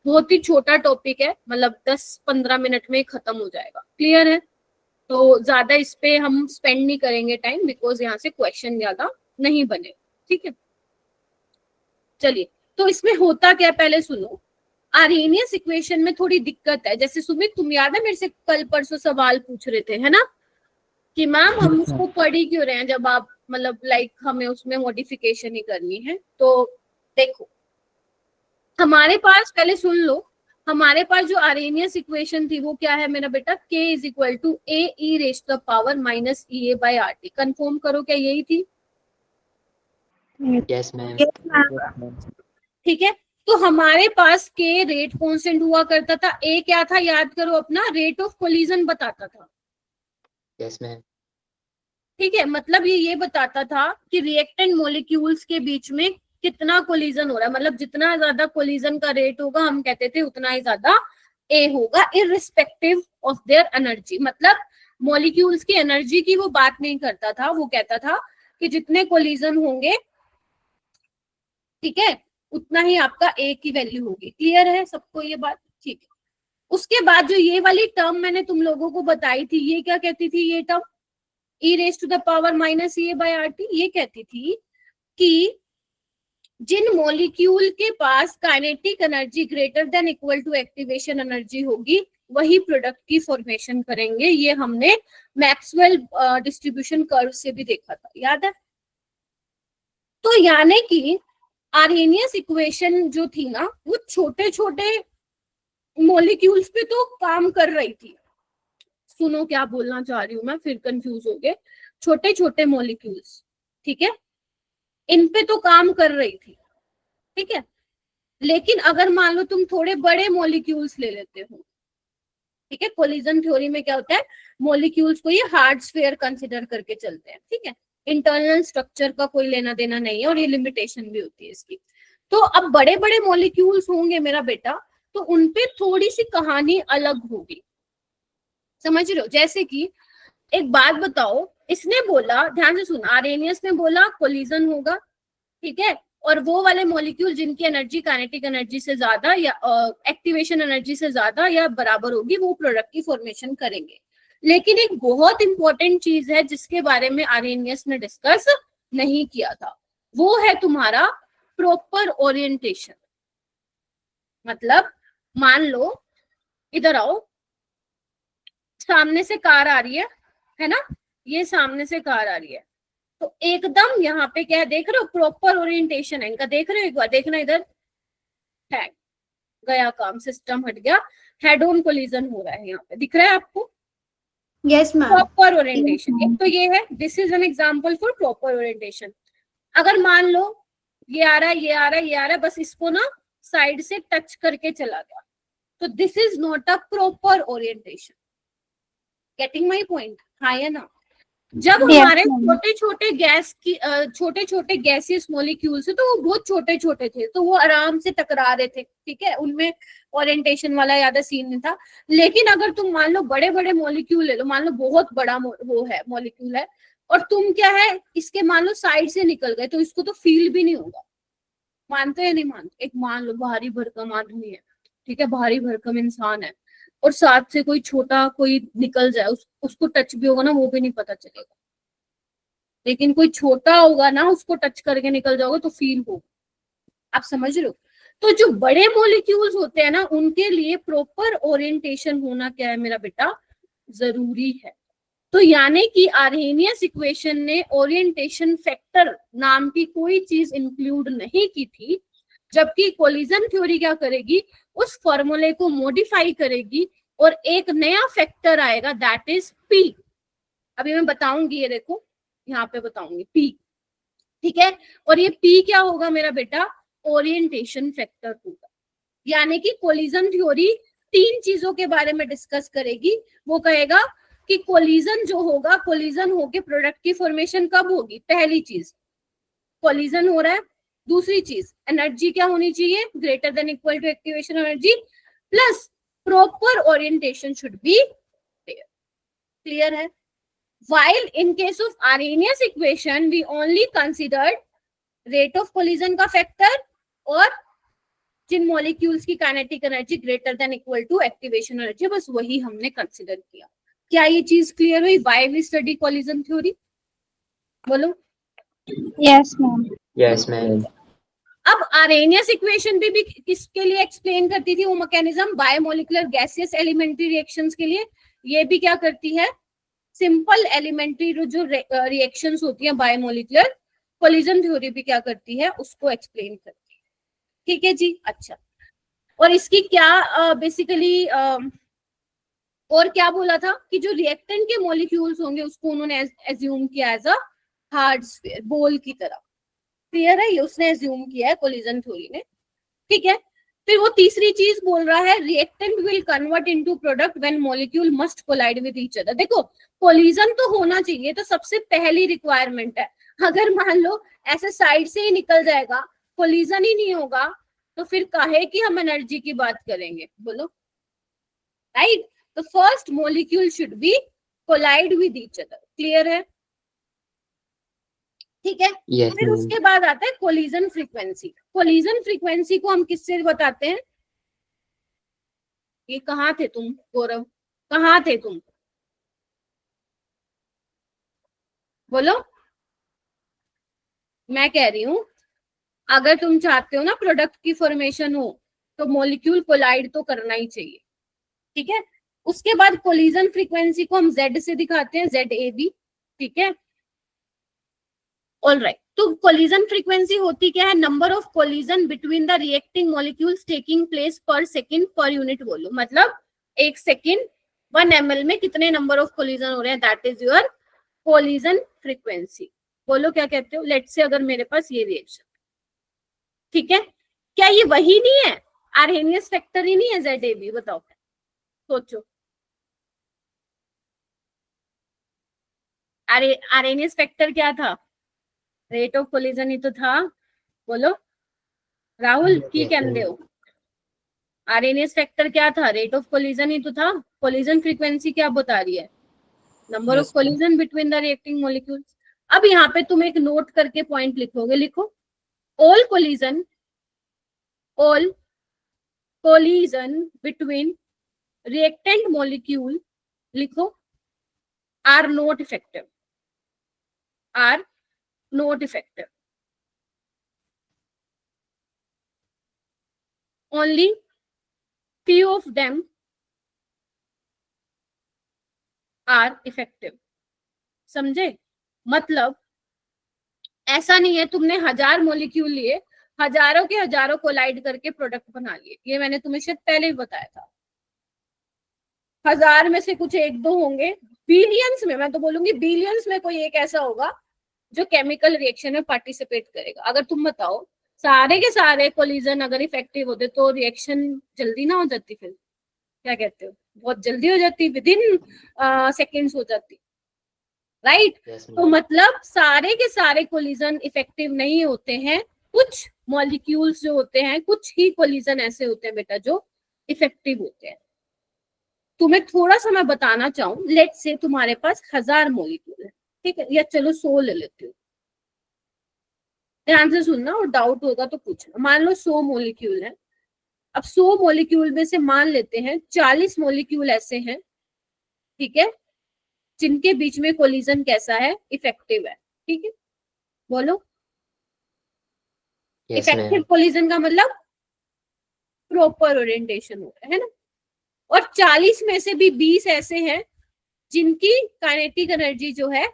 A: बहुत ही छोटा टॉपिक है, मतलब 10-15 मिनट में खत्म हो जाएगा। क्लियर है। तो ज्यादा इस पे हम स्पेंड नहीं करेंगे टाइम, बिकॉज यहाँ से क्वेश्चन ज्यादा नहीं बने। ठीक है, चलिए, तो इसमें होता क्या, पहले सुनो। आर्हेनियस इक्वेशन में थोड़ी दिक्कत है, जैसे सुमित तुम याद है मेरे से कल परसों सवाल पूछ रहे थे, है ना, कि मैम हम उसको पढ़ ही क्यों रहे हैं जब आप मतलब लाइक हमें उसमें मॉडिफिकेशन ही करनी है। तो देखो हमारे पास, पहले सुन लो, हमारे पास जो आर्हेनियस इक्वेशन थी वो क्या है मेरा बेटा, K = Ae⁻⁻ EA/RT। कंफर्म करो क्या यही थी।
B: Yes, ma'am.
A: ठीक है, तो हमारे पास K रेट कांस्टेंट हुआ करता था, A क्या था याद करो अपना, रेट ऑफ कोलिजन बताता था।
B: Yes, ma'am.
A: ठीक है, मतलब ये बताता था कि रिएक्टेंट मॉलिक्यूल्स के बीच में कितना कोलिजन हो रहा है, मतलब जितना ज्यादा कोलिजन का रेट होगा हम कहते थे उतना ही ज्यादा A होगा, इररिस्पेक्टिव ऑफ देयर एनर्जी। मतलब मॉलिक्यूल्स की एनर्जी की वो बात नहीं करता था, वो कहता था कि जितने कोलिजन होंगे, ठीक है, उतना ही आपका A की वैल्यू होगी। क्लियर है सबको ये बात। ठीक है, उसके बाद जो ये वाली टर्म मैंने तुम लोगों को बताई थी, ये क्या कहती थी, ये टर्म e⁻⁻ ये कहती थी कि जिन मॉलिक्यूल के पास kinetic energy greater than equal to activation energy होगी वही प्रोडक्ट की फॉर्मेशन करेंगे। ये हमने मैक्सवेल डिस्ट्रीब्यूशन कर्व से भी देखा था, याद है। तो यानी कि आर्हेनियस इक्वेशन जो थी ना, वो छोटे छोटे मॉलिक्यूल्स पे तो काम कर रही थी। सुनो क्या बोलना चाह रही हूँ मैं, फिर कंफ्यूज हो गए। छोटे छोटे मॉलिक्यूल्स, ठीक है, इन पे तो काम कर रही थी, ठीक है। लेकिन अगर मान लो तुम थोड़े बड़े मॉलिक्यूल्स ले लेते हो, ठीक है, कोलिजन थ्योरी में क्या होता है, मॉलिक्यूल्स को ये हार्ड स्फीयर कंसिडर करके चलते हैं, ठीक है, इंटरनल स्ट्रक्चर का कोई लेना देना नहीं है, और ये लिमिटेशन भी होती है इसकी। तो अब बड़े बड़े मॉलिक्यूल्स होंगे मेरा बेटा, तो उनपे थोड़ी सी कहानी अलग होगी, समझ रहे हो। जैसे कि एक बात बताओ, इसने बोला, ध्यान से सुन, आर्हेनियस ने बोला कोलिजन होगा, ठीक है, और वो वाले मॉलिक्यूल जिनकी एनर्जी काइनेटिक एनर्जी से ज्यादा या एक्टिवेशन एनर्जी से ज्यादा या बराबर होगी वो प्रोडक्ट की फॉर्मेशन करेंगे। लेकिन एक बहुत इंपॉर्टेंट चीज है जिसके बारे में आर्हेनियस ने डिस्कस नहीं किया था, वो है तुम्हारा प्रॉपर ओरिएंटेशन। मतलब मान लो, इधर आओ, सामने से कार आ रही है ना, ये सामने से कार आ रही है, तो एकदम यहाँ पे क्या है देख रहे हो, प्रॉपर ओरिएंटेशन है इनका, देख रहे हो, एक बार देखना इधर है, गया काम, सिस्टम हट गया, हेड ऑन कोलिजन हो रहा है, यहाँ पे दिख रहा है आपको?
E: Yes ma'am.
A: प्रॉपर ओरिएंटेशन, एक तो ये है, this is an example for proper orientation. अगर मान लो ये आ रहा है, ये आ रहा है, ये आ रहा है, बस इसको ना साइड से टच करके चला गया, तो this is not a proper orientation. Getting my point? हाँ या ना? जब हमारे छोटे छोटे गैस की छोटे छोटे गैसियस मॉलिक्यूल्स है तो वो बहुत छोटे छोटे थे, तो वो आराम से टकरा रहे थे, ठीक है, उनमें ओरिएंटेशन वाला ज्यादा सीन नहीं था। लेकिन अगर तुम मान लो बड़े बड़े मॉलिक्यूल ले लो, मान लो बहुत बड़ा वो है मॉलिक्यूल है, और तुम क्या है इसके मान लो साइड से निकल गए, तो इसको तो फील भी नहीं होगा। मानते या नहीं मानते? एक मान लो भारी भरकम आदमी है, ठीक है, भारी भरकम इंसान है, और साथ से कोई छोटा कोई निकल जाए, उसको टच भी होगा ना, वो भी नहीं पता चलेगा। लेकिन कोई छोटा होगा ना, उसको टच करके निकल जाओगे तो फील होगा। आप समझ रहे हो? तो जो बड़े मॉलिक्यूल्स होते हैं ना, उनके लिए प्रॉपर ओरिएंटेशन होना क्या है मेरा बेटा, जरूरी है। तो यानी कि आर्हेनियस इक्वेशन ने ओरिएंटेशन फैक्टर नाम की कोई चीज इंक्लूड नहीं की थी, जबकि कोलिजन थ्योरी क्या करेगी, उस फॉर्मूले को मॉडिफाई करेगी और एक नया फैक्टर आएगा, दैट इज पी। अभी मैं बताऊंगी, ये देखो यहाँ पे बताऊंगी पी, ठीक है। और ये पी क्या होगा मेरा बेटा, ओरिएंटेशन फैक्टर होगा। यानी कि कोलिजन थ्योरी 3 चीजों के बारे में डिस्कस करेगी। वो कहेगा कि कोलिजन जो होगा, कोलिजन होके प्रोडक्ट की फॉर्मेशन कब होगी, पहली चीज कोलिजन हो रहा है, दूसरी चीज एनर्जी क्या होनी चाहिए, greater than equal to activation energy, plus proper orientation should be there. Clear है? While in case of Arrhenius equation we only considered rate of collision का फैक्टर और जिन मॉलिक्यूल्स की kinetic energy greater than equal to activation energy, बस वही हमने कंसिडर किया। क्या ये चीज क्लियर हुई? Why we study collision theory? बोलो।
D: Yes ma'am.
B: Yes, ma'am.
A: अब आर्हेनियस इक्वेशन भी किसके लिए एक्सप्लेन करती थी? वो mechanism bimolecular gaseous elementary reactions के लिए। ये भी क्या करती है, सिंपल एलिमेंट्री जो रिएक्शंस होती है बायोमोलिकुलर, कोलिजन थ्योरी भी क्या करती है, उसको एक्सप्लेन करती है। ठीक है जी, अच्छा। और इसकी क्या बेसिकली और क्या बोला था कि जो रिएक्टेंट के मॉलिक्यूल्स होंगे उसको उन्होंने एज्यूम किया as a hard sphere, ball की तरह। क्लियर है? ये उसने एज्यूम किया है कोलिजन थ्योरी ने, ठीक है। फिर वो तीसरी चीज बोल रहा है, reactant will convert into product when molecule must collide with each other. देखो कोलिजन तो होना चाहिए, तो सबसे पहली रिक्वायरमेंट है। अगर मान लो ऐसे साइड से ही निकल जाएगा, कोलिजन ही नहीं होगा, तो फिर काहे कि हम एनर्जी की बात करेंगे, बोलो, राइट? तो first molecule should be collide with each other. Clear है? ठीक है।
B: Yes,
A: फिर
B: ma'am.
A: उसके बाद आता है कोलिजन फ्रीक्वेंसी। कोलिजन फ्रीक्वेंसी को हम किससे बताते हैं? ये कहाँ थे तुम गौरव, कहाँ थे तुम, बोलो। मैं कह रही हूं अगर तुम चाहते हो ना प्रोडक्ट की फॉर्मेशन हो, तो मॉलिक्यूल कोलाइड तो करना ही चाहिए, ठीक है। उसके बाद कोलिजन फ्रीक्वेंसी को हम Z से दिखाते हैं, ZAB, ठीक है। ऑलराइट, तो कोलिजन फ्रीक्वेंसी होती क्या है, number of collision between the reacting molecules taking place पर सेकंड पर यूनिट वॉल्यूम। मतलब 1 सेकंड 1 ml में कितने नंबर ऑफ कोलिजन हो रहे हैं, that is your collision frequency. बोलो क्या कहते हो? लेट्स से अगर मेरे पास ये रिएक्शन, ठीक है, क्या ये वही नहीं है, आर्हेनियस फैक्टर ही नहीं है ZAB? बताओ, सोचो। आर्हेनियस फैक्टर क्या था? रेट ऑफ कोलिजन ही तो था। बोलो राहुल, की कहते हो? आरएनएस फैक्टर क्या था? रेट ऑफ कोलिजन ही तो था। कोलिजन फ्रीक्वेंसी क्या बता रही है? Number of collision between the reacting molecules. अब यहाँ पे तुम एक नोट करके पॉइंट लिखोगे, लिखो all collision between reactant molecule, लिखो, are not effective. Only few of them are effective. समझे? मतलब ऐसा नहीं है तुमने 1000 मॉलिक्यूल लिए, हजारों के हजारों कोलाइड करके प्रोडक्ट बना लिए, ये मैंने तुम्हें शायद पहले ही बताया था। 1000 में से कुछ एक दो होंगे, बिलियंस में, मैं तो बोलूंगी बिलियंस में कोई एक ऐसा होगा जो केमिकल रिएक्शन में पार्टिसिपेट करेगा। अगर तुम बताओ सारे के सारे कोलिजन अगर इफेक्टिव होते तो रिएक्शन जल्दी ना हो जाती? फिर क्या कहते हो? बहुत जल्दी हो जाती, विद इन सेकेंड्स हो जाती, राइट?
B: Yes,
A: तो
B: ma'am.
A: मतलब सारे के सारे कोलिजन इफेक्टिव नहीं होते हैं, कुछ मॉलिक्यूल्स जो होते हैं, कुछ ही कोलिजन ऐसे होते हैं बेटा जो इफेक्टिव होते हैं। तुम्हें थोड़ा सा मैं बताना चाहूँ, लेट्स से तुम्हारे पास 1000 मॉलिक्यूल है, ठीक है, या चलो 100 ले लेती हूँ, ध्यान से सुनना और डाउट होगा तो पूछना। मान लो 100 मॉलिक्यूल है। अब 100 मॉलिक्यूल में से मान लेते हैं 40 मॉलिक्यूल ऐसे हैं, ठीक है, जिनके बीच में कोलिजन कैसा है? इफेक्टिव है, ठीक है, बोलो।
B: Yes,
A: effective
B: ma'am.
A: कोलिजन का मतलब प्रॉपर ओरिएंटेशन हो रहा है ना। और 40 में से भी 20 ऐसे हैं जिनकी काइनेटिक एनर्जी जो है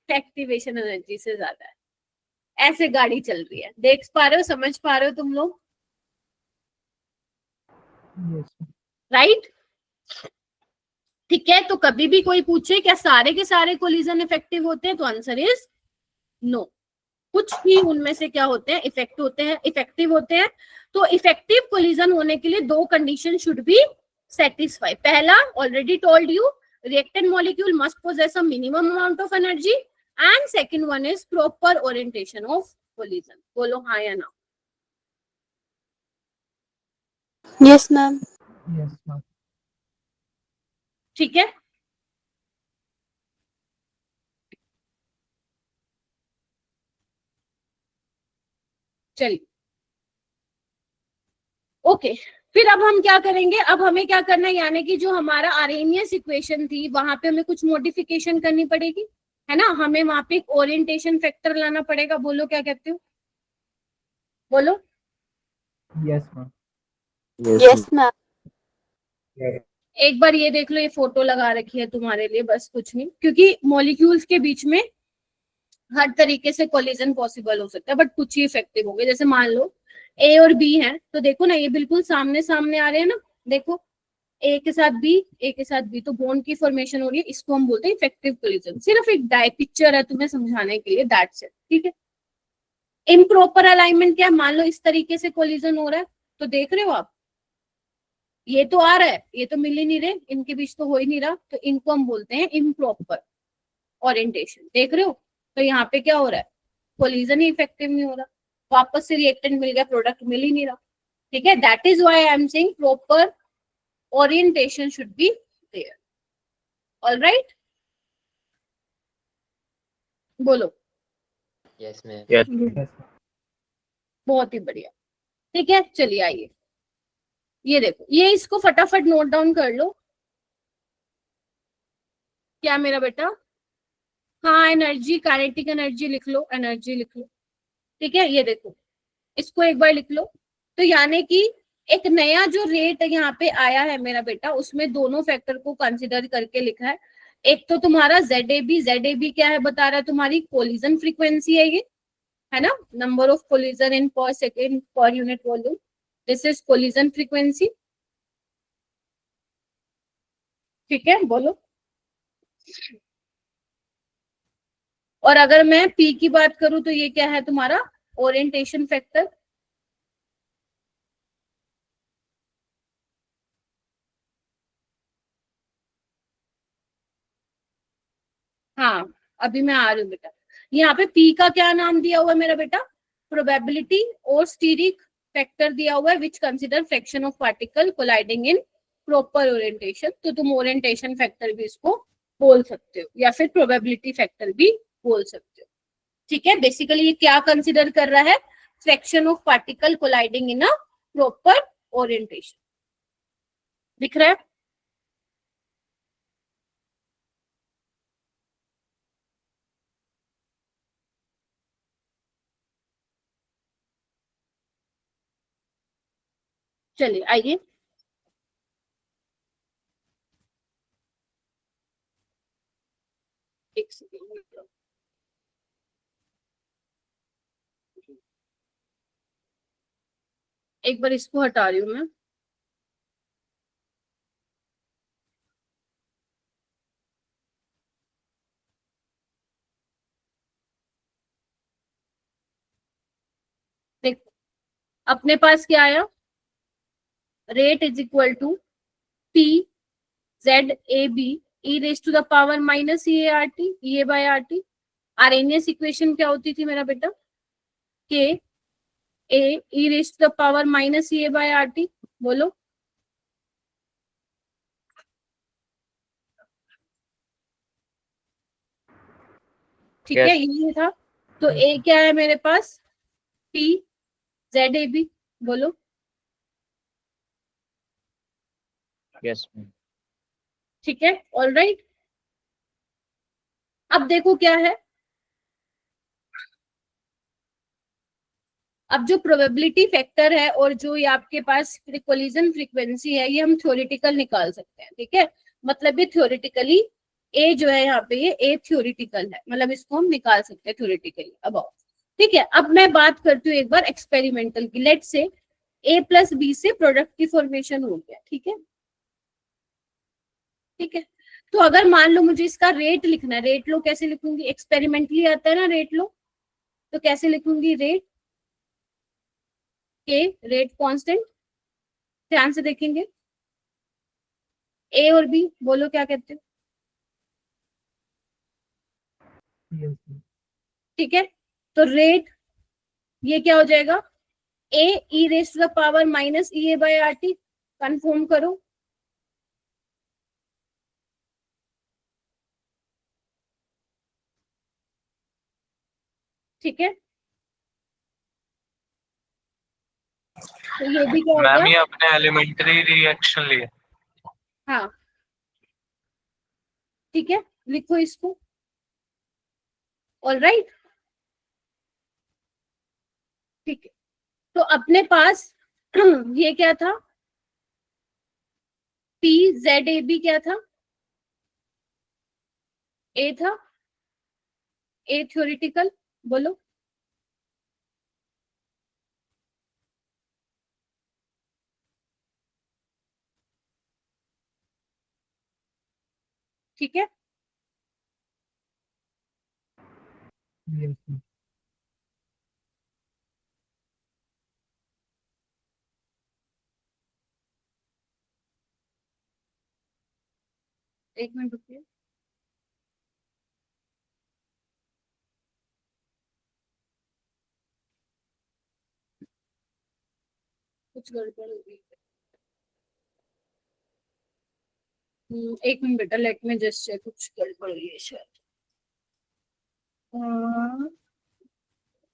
A: एक्टिवेशन एनर्जी से ज्यादा है। ऐसे गाड़ी चल रही है, देख पा रहे हो, समझ पा रहे हो तुम लोग,
C: Yes, ma'am.
A: राइट? ठीक है, तो कभी भी कोई पूछे क्या सारे के सारे कोलिजन इफेक्टिव होते हैं, तो आंसर इज नो। कुछ ही उनमें से क्या होते हैं? इफेक्टिव होते हैं। तो इफेक्टिव कोलिजन होने के लिए दो कंडीशन शुड बी सेटिस्फाई। पहला, already told you, reactant molecule must possess a minimum amount of energy, and second one is proper orientation of collision. बोलो हाँ या ना।
H: Yes, ma'am.
C: Yes, ma'am.
A: ठीक है, चलिए, ओके। फिर अब हम क्या करेंगे? अब हमें क्या करना है, यानी कि जो हमारा आर्हेनियस इक्वेशन थी वहां पे हमें कुछ मॉडिफिकेशन करनी पड़ेगी, है ना। हमें वहां पे एक ओरिएंटेशन फैक्टर लाना पड़ेगा। बोलो क्या कहते हो, बोलो।
C: Yes, ma'am.
H: Yes, ma'am.
A: एक बार ये देख लो, ये फोटो लगा रखी है तुम्हारे लिए, बस कुछ नहीं, क्योंकि मॉलिक्यूल्स के बीच में हर तरीके से कोलिजन पॉसिबल हो सकता है, बट कुछ ही इफेक्टिव होंगे। जैसे मान लो ए और बी है, तो देखो ना, ये बिल्कुल सामने सामने आ रहे हैं ना, देखो, ए के साथ बी, ए के साथ बी, तो बॉन्ड की फॉर्मेशन हो रही है, इसको हम बोलते हैं इफेक्टिव कोलिजन। सिर्फ एक डाई पिक्चर है तुम्हें समझाने के लिए, दैट्स इट, ठीक है। इम्प्रॉपर अलाइनमेंट क्या है? मान लो इस तरीके से कोलिजन हो रहा है, तो देख रहे हो आप, ये तो आ रहा है, ये तो मिल ही नहीं रहे, इनके बीच तो हो ही नहीं रहा, तो इनको हम बोलते हैं इम्प्रॉपर ओरिएंटेशन। देख रहे हो, तो यहाँ पे क्या हो रहा है? कोलिजन ही इफेक्टिव नहीं हो रहा, वापस से रिएक्टेंट मिल गया, प्रोडक्ट मिल ही नहीं रहा, ठीक है। That is why I am saying proper orientation should be there. All right, बोलो।
B: Yes, ma'am.
C: Yes, ma'am.
A: बहुत ही बढ़िया, ठीक है। चलिए आइए, ये देखो, ये इसको फटाफट नोट डाउन कर लो। क्या मेरा बेटा? हाँ, एनर्जी, काइनेटिक एनर्जी लिख लो, एनर्जी लिख लो, ठीक है। ये देखो, इसको एक बार लिख लो। तो यानी कि एक नया जो रेट यहाँ पे आया है मेरा बेटा, उसमें दोनों फैक्टर को कंसिडर करके लिखा है। एक तो तुम्हारा ZAB क्या है बता रहा है? तुम्हारी कोलिजन फ्रीक्वेंसी है ये, है ना, नंबर ऑफ कोलिजन इन पर second per unit volume, this is collision frequency, ठीक है, बोलो। और अगर मैं P की बात करूं तो ये क्या है तुम्हारा? Orientation factor. हाँ, अभी मैं आ रही हूँ बेटा। यहाँ पे P का क्या नाम दिया हुआ है मेरा बेटा? प्रोबेबिलिटी और स्टीरिक फैक्टर दिया हुआ है, which consider fraction of particle colliding in proper orientation. तो तुम ओरिएंटेशन फैक्टर भी इसको बोल सकते हो, या फिर प्रोबेबिलिटी फैक्टर भी बोल सकते हो, ठीक है, बेसिकली ये क्या कंसिडर कर रहा है, fraction of particle colliding in a proper orientation. दिख रहा है? चलिए आइए, एक सेकेंड, एक बार इसको हटा रही हूँ मैं। देख, अपने पास क्या आया, rate is equal to P Z A B e raise to the power minus E A R T, E A by R T. Arrhenius equation क्या होती थी मेरा बेटा, K A e raise to the power minus E A by R T. बोलो, ठीक है,
F: Yes.
A: ये था। तो ए क्या है मेरे पास, पी जेड ए बी। बोलो,
B: Yes, ma'am.
A: ठीक है, ऑल राइट। अब देखो क्या है, अब जो प्रोबेबिलिटी फैक्टर है और जो ये आपके पास कोलिजन फ्रीक्वेंसी है, ये हम थ्योरेटिकल निकाल सकते हैं। ठीक है, मतलब ये थ्योरेटिकली ए जो है यहाँ पे, ये ए थ्योरेटिकल है, मतलब इसको हम निकाल सकते हैं थ्योरेटिकली अबाउट। ठीक है, अब मैं बात करती हूँ एक बार एक्सपेरिमेंटल की। लेट से ए प्लस बी से प्रोडक्ट की फॉर्मेशन हो गया। ठीक है, ठीक है, तो अगर मान लो मुझे इसका रेट लिखना है, रेट लो कैसे लिखूंगी, एक्सपेरिमेंटली आता है ना रेट लो, तो कैसे लिखूंगी, रेट के रेट कांस्टेंट। ध्यान से देखेंगे, ए और बी बोलो क्या कहते हो।
C: Yes, ma'am.
A: ठीक है, तो रेट ये क्या हो जाएगा, A e raise to the power minus E A by R T. Confirm करो, ठीक है, तो ये भी क्या
I: मैम
A: होगा,
I: ये अपने एलिमेंट्री रिएक्शन लिए।
A: हाँ ठीक है, लिखो इसको, ऑल राइट। ठीक है, तो अपने पास ये क्या था, पी जेड ए बी क्या था, ए था, ए थ्योरेटिकल। बोलो, ठीक है,
C: Yes, ma'am.
A: एक मिनट रुकिए, कुछ गड़बड़ हो गई। एक मिनट बेटा, लेट में जस्ट चेक, कुछ गड़बड़ हुई है शायद। अ,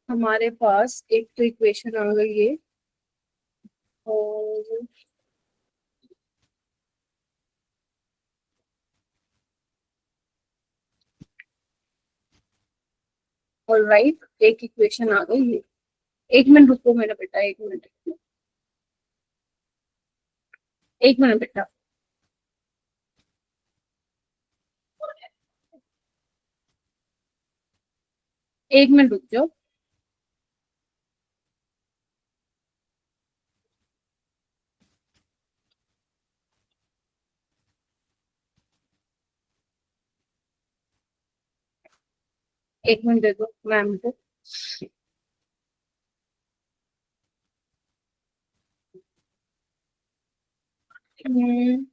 A: हमारे पास एक तो इक्वेशन आ गई है, और ऑलराइट एक इक्वेशन आ गई है। एक मिनट रुको मेरा बेटा, एक मिनट, एक मिनट बेटा, एक मिनट रुक जाओ। एक मिनट दे दो मैम को। हम्म,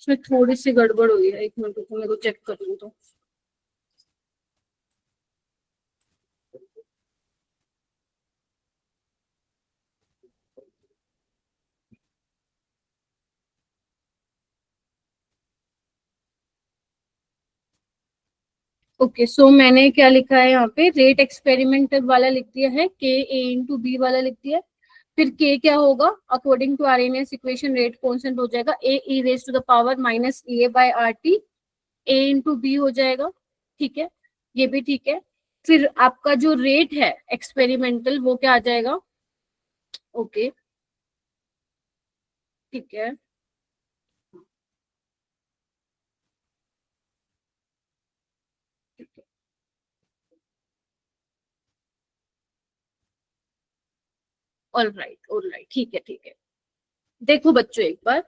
A: इसमें थोड़ी सी गड़बड़ हुई है, एक मिनट रुको, मेरे को चेक कर लूं तो। ओके, सो मैंने क्या लिखा है यहाँ पे, रेट एक्सपेरिमेंटल वाला लिख दिया है, के ए इंटू बी वाला लिख दिया है। फिर के क्या होगा, according to Arrhenius equation rate constant हो जाएगा A e raise to the power minus A by R T, A into B हो जाएगा। ठीक है, ये भी ठीक है। फिर आपका जो रेट है एक्सपेरिमेंटल वो क्या आ जाएगा, ओके ठीक है। ऑल राइट, ठीक है ठीक है। देखो बच्चों एक बार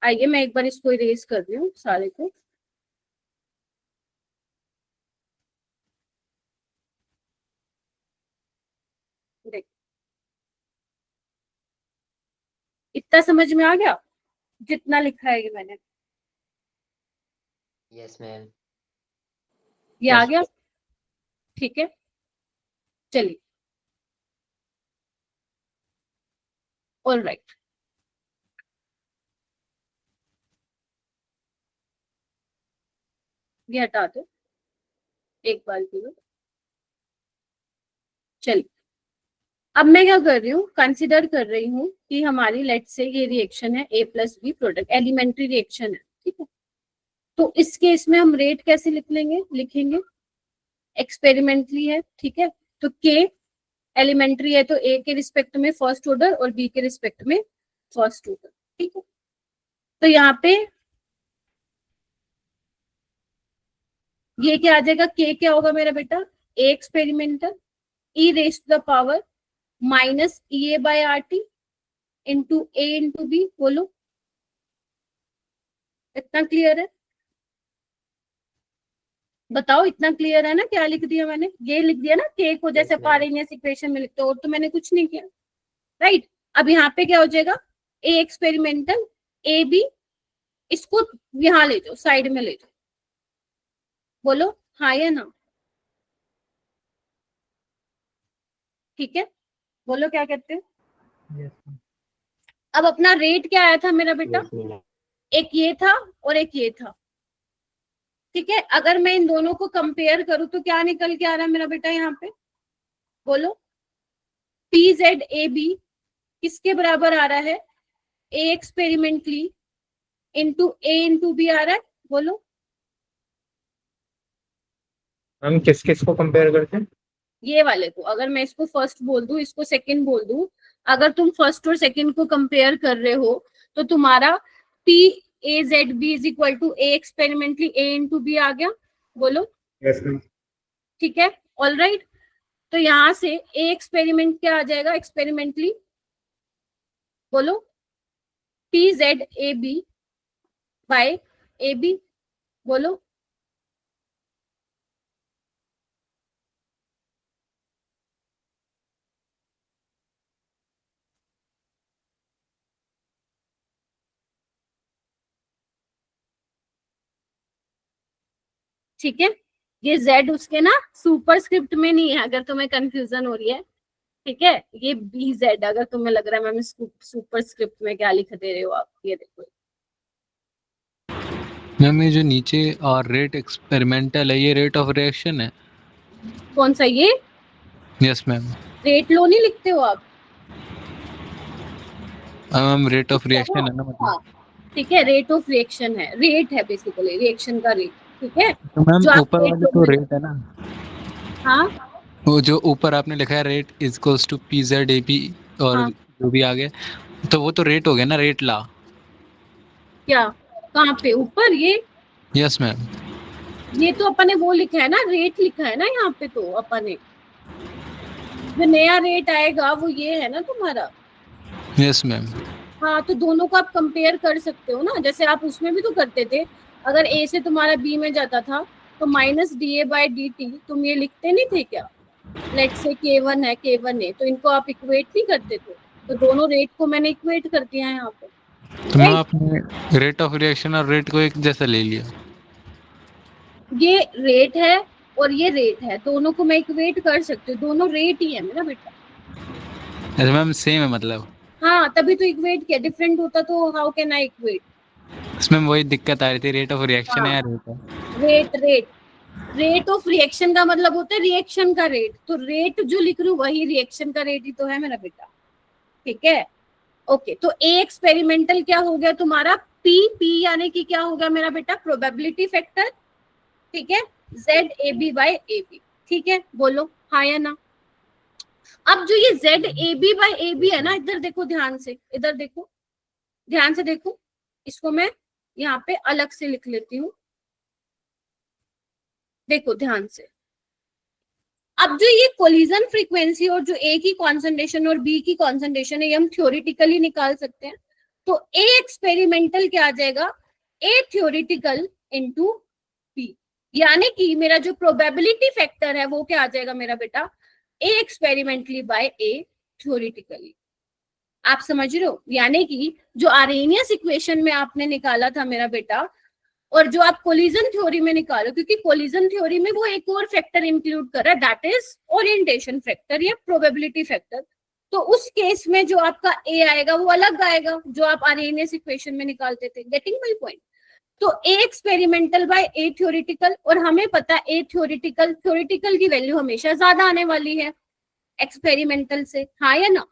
A: आइए, मैं एक बार इसको इरेज कर रही हूँ सारे को। देख, इतना समझ में आ गया जितना लिखा है ये मैंने,
B: यस मैम।
A: ये आ
B: Yes.
A: गया। ठीक है, चलिए ऑल राइट। ये हटा दो एक बार के लिए। चलिए, अब मैं क्या कर रही हूँ, कंसिडर कर रही हूँ कि हमारी लेट से ये रिएक्शन है A plus B product, elementary reaction है। ठीक है, तो इस केस में हम रेट कैसे लिखेंगे, एक्सपेरिमेंटली है। ठीक है, तो के एलिमेंट्री है तो ए के रिस्पेक्ट में फर्स्ट ऑर्डर और बी के रिस्पेक्ट में फर्स्ट ऑर्डर। ठीक है, तो यहाँ पे ये क्या आ जाएगा, के क्या होगा मेरा बेटा, A experimental e raise to the power minus E A by R T into A into B. बोलो इतना क्लियर है, बताओ इतना क्लियर है ना, क्या लिख दिया मैंने, ये लिख दिया ना, के को जैसे पारेनियस इक्वेशन में लिखते हो, और तो मैंने कुछ नहीं किया। राइट, अब यहाँ पे क्या हो जाएगा, ए एक्सपेरिमेंटल ए बी, इसको यहाँ ले जाओ, साइड में ले जाओ। बोलो हाँ या ना, ठीक है, बोलो क्या कहते हो।
C: Yes, ma'am.
A: अब अपना रेट क्या आया था मेरा बेटा,
B: Yes, ma'am.
A: एक ये था और एक ये था। ठीक है, अगर मैं इन दोनों को कंपेयर करूं तो क्या निकल के आ रहा है मेरा बेटा यहाँ पे, बोलो पी जेड ए बी किसके बराबर आ रहा है, ए experimentally into A into B आ रहा है। बोलो
I: हम किस किस को कंपेयर करते हैं?
A: ये वाले को, अगर मैं इसको फर्स्ट बोल दूं, इसको सेकंड बोल दूं, अगर तुम फर्स्ट और सेकंड को कंपेयर कर रहे हो तो तुम्हारा P A Z B is equal to A experimentally A into B आ गया। बोलो
I: यस मैम।
A: ठीक है, ऑल राइट। तो यहाँ से ए एक्सपेरिमेंट क्या आ जाएगा, एक्सपेरिमेंटली बोलो P Z A B by A B. बोलो ठीक है, ये Z उसके ना सुपर स्क्रिप्ट में नहीं है, अगर तुम्हें कंफ्यूजन हो रही है। ठीक है, ये बी जेड, अगर तुम्हें लग रहा है मैम सुपर स्क्रिप्ट में क्या लिख दे रहे हो आप, ये देखो।
J: मैम ये जो नीचे और रेट एक्सपेरिमेंटल है, ये रेट ऑफ रिएक्शन है।
A: कौन सा ये,
J: यस मैम।
A: रेट लो नहीं लिखते हो आप,
J: मैम रेट ऑफ रिएक्शन है ना, मतलब।
A: हाँ ठीक है, रेट ऑफ रिएक्शन है, रेट है बेसिकली रिएक्शन का रेट। ठीक है,
J: तो मैम
A: जो आप
J: ऊपर
A: rate
J: वाले
A: लो
J: तो
A: में-
J: रेट है ना,
A: हाँ
J: वो जो ऊपर आपने लिखा है rate is equals to P Z A P और
A: हाँ।
J: जो भी आगे, तो वो तो रेट हो गया ना, रेट ला।
A: क्या, कहाँ पे ऊपर ये,
J: यस मैम।
A: ये तो अपन ने वो लिखा है ना, रेट लिखा है ना यहाँ पे, तो अपन ने जो नया रेट आएगा वो ये है ना तुम्हारा।
J: Yes ma'am.
A: हाँ, तो दोनों को आप कंपेयर कर सकते हो ना, जैसे आप उसमें भी तो करते थे, अगर ए से तुम्हारा बी में जाता था तो minus D A by D T तुम ये लिखते नहीं थे क्या, लेट से K1 है K1 है, तो इनको आप इक्वेट नहीं करते थे, तो दोनों रेट को मैंने इक्वेट कर दिया है यहाँ पे।
J: तो मैम आपने रेट ऑफ रिएक्शन और रेट को एक जैसा ले लिया।
A: ये रेट है और ये रेट है, दोनों को मैं इक्वेट कर सकती हूँ, दोनों रेट ही है मेरा बेटा।
J: अच्छा मैम सेम है मतलब।
A: हाँ, तभी तो इक्वेट किया, डिफरेंट होता तो हाउ कैन आई इक्वेट।
J: इसमें वही दिक्कत आ रही थी, रेट ऑफ रिएक्शन है या रेट है।
A: रेट रेट ऑफ रिएक्शन का मतलब होता है रिएक्शन का रेट, तो रेट जो लिख रही हूँ वही रिएक्शन का रेट ही तो है मेरा बेटा, ठीक है। ओके, तो ए एक्सपेरिमेंटल क्या हो गया तुम्हारा, पी यानी कि क्या हो गया मेरा बेटा, प्रोबेबिलिटी फैक्टर, ठीक है, Z A B by A B, ठीक है, बोलो हाँ या ना। अब जो ये Z A B by A B है ना, इधर देखो ध्यान से, इधर देखो ध्यान से देखो, इसको मैं यहाँ पे अलग से लिख लेती हूँ, देखो ध्यान से। अब जो ये कोलिजन फ्रीक्वेंसी और जो ए की कॉन्सेंट्रेशन और बी की कॉन्सेंट्रेशन है, ये हम थ्योरेटिकली निकाल सकते हैं। तो ए एक्सपेरिमेंटल क्या आ जाएगा, ए थ्योरेटिकल इंटू बी, यानी कि मेरा जो प्रोबेबिलिटी फैक्टर है वो क्या आ जाएगा मेरा बेटा, ए एक्सपेरिमेंटली बाय ए थ्योरेटिकली। आप समझ रहे हो, यानी कि जो आर्हेनियस इक्वेशन में आपने निकाला था मेरा बेटा, और जो आप कोलिजन थ्योरी में निकालो, क्योंकि कोलिजन थ्योरी में वो एक और फैक्टर इंक्लूड कर रहा है, दैट इज ओरिएंटेशन फैक्टर या प्रोबेबिलिटी फैक्टर। तो उस केस में जो आपका ए आएगा वो अलग आएगा जो आप आर्हेनियस इक्वेशन में निकालते थे। Getting my point. तो ए एक्सपेरिमेंटल बाय ए थ्योरेटिकल, और हमें पता है ए थ्योरेटिकल की वैल्यू हमेशा ज्यादा आने वाली है एक्सपेरिमेंटल से, हाँ या ना,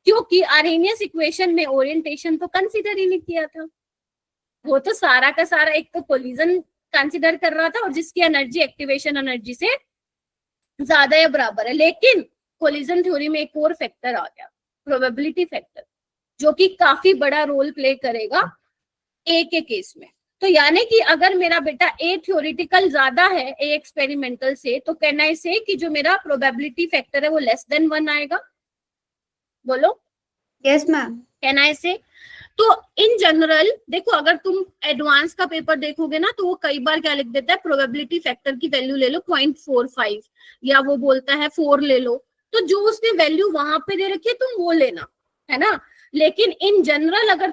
A: क्योंकि आर्हेनियस इक्वेशन में ओरिएंटेशन तो कंसीडर ही नहीं किया था, वो तो सारा का सारा एक तो कोलिजन कंसीडर कर रहा था और जिसकी एनर्जी एक्टिवेशन एनर्जी से ज्यादा या बराबर है। लेकिन कोलिजन थ्योरी में एक और फैक्टर आ गया, प्रोबेबिलिटी फैक्टर, जो कि काफी बड़ा रोल प्ले करेगा ए के केस में। तो यानी कि अगर मेरा बेटा ए थ्योरेटिकल ज्यादा है ए एक्सपेरिमेंटल से, तो कैन आई से कि जो मेरा प्रोबेबिलिटी फैक्टर है वो लेस देन 1 आएगा, बोलो
E: यस मैम।
A: कैन आई से। तो इन जनरल देखो, अगर तुम एडवांस का पेपर देखोगे ना, तो वो कई बार क्या लिख देता है, प्रोबेबिलिटी फैक्टर की वैल्यू ले लो 0.45 या वो बोलता है 4 ले लो, तो जो उसने वैल्यू वहां पे दे रखी है तुम वो लेना, है ना। लेकिन इन जनरल अगर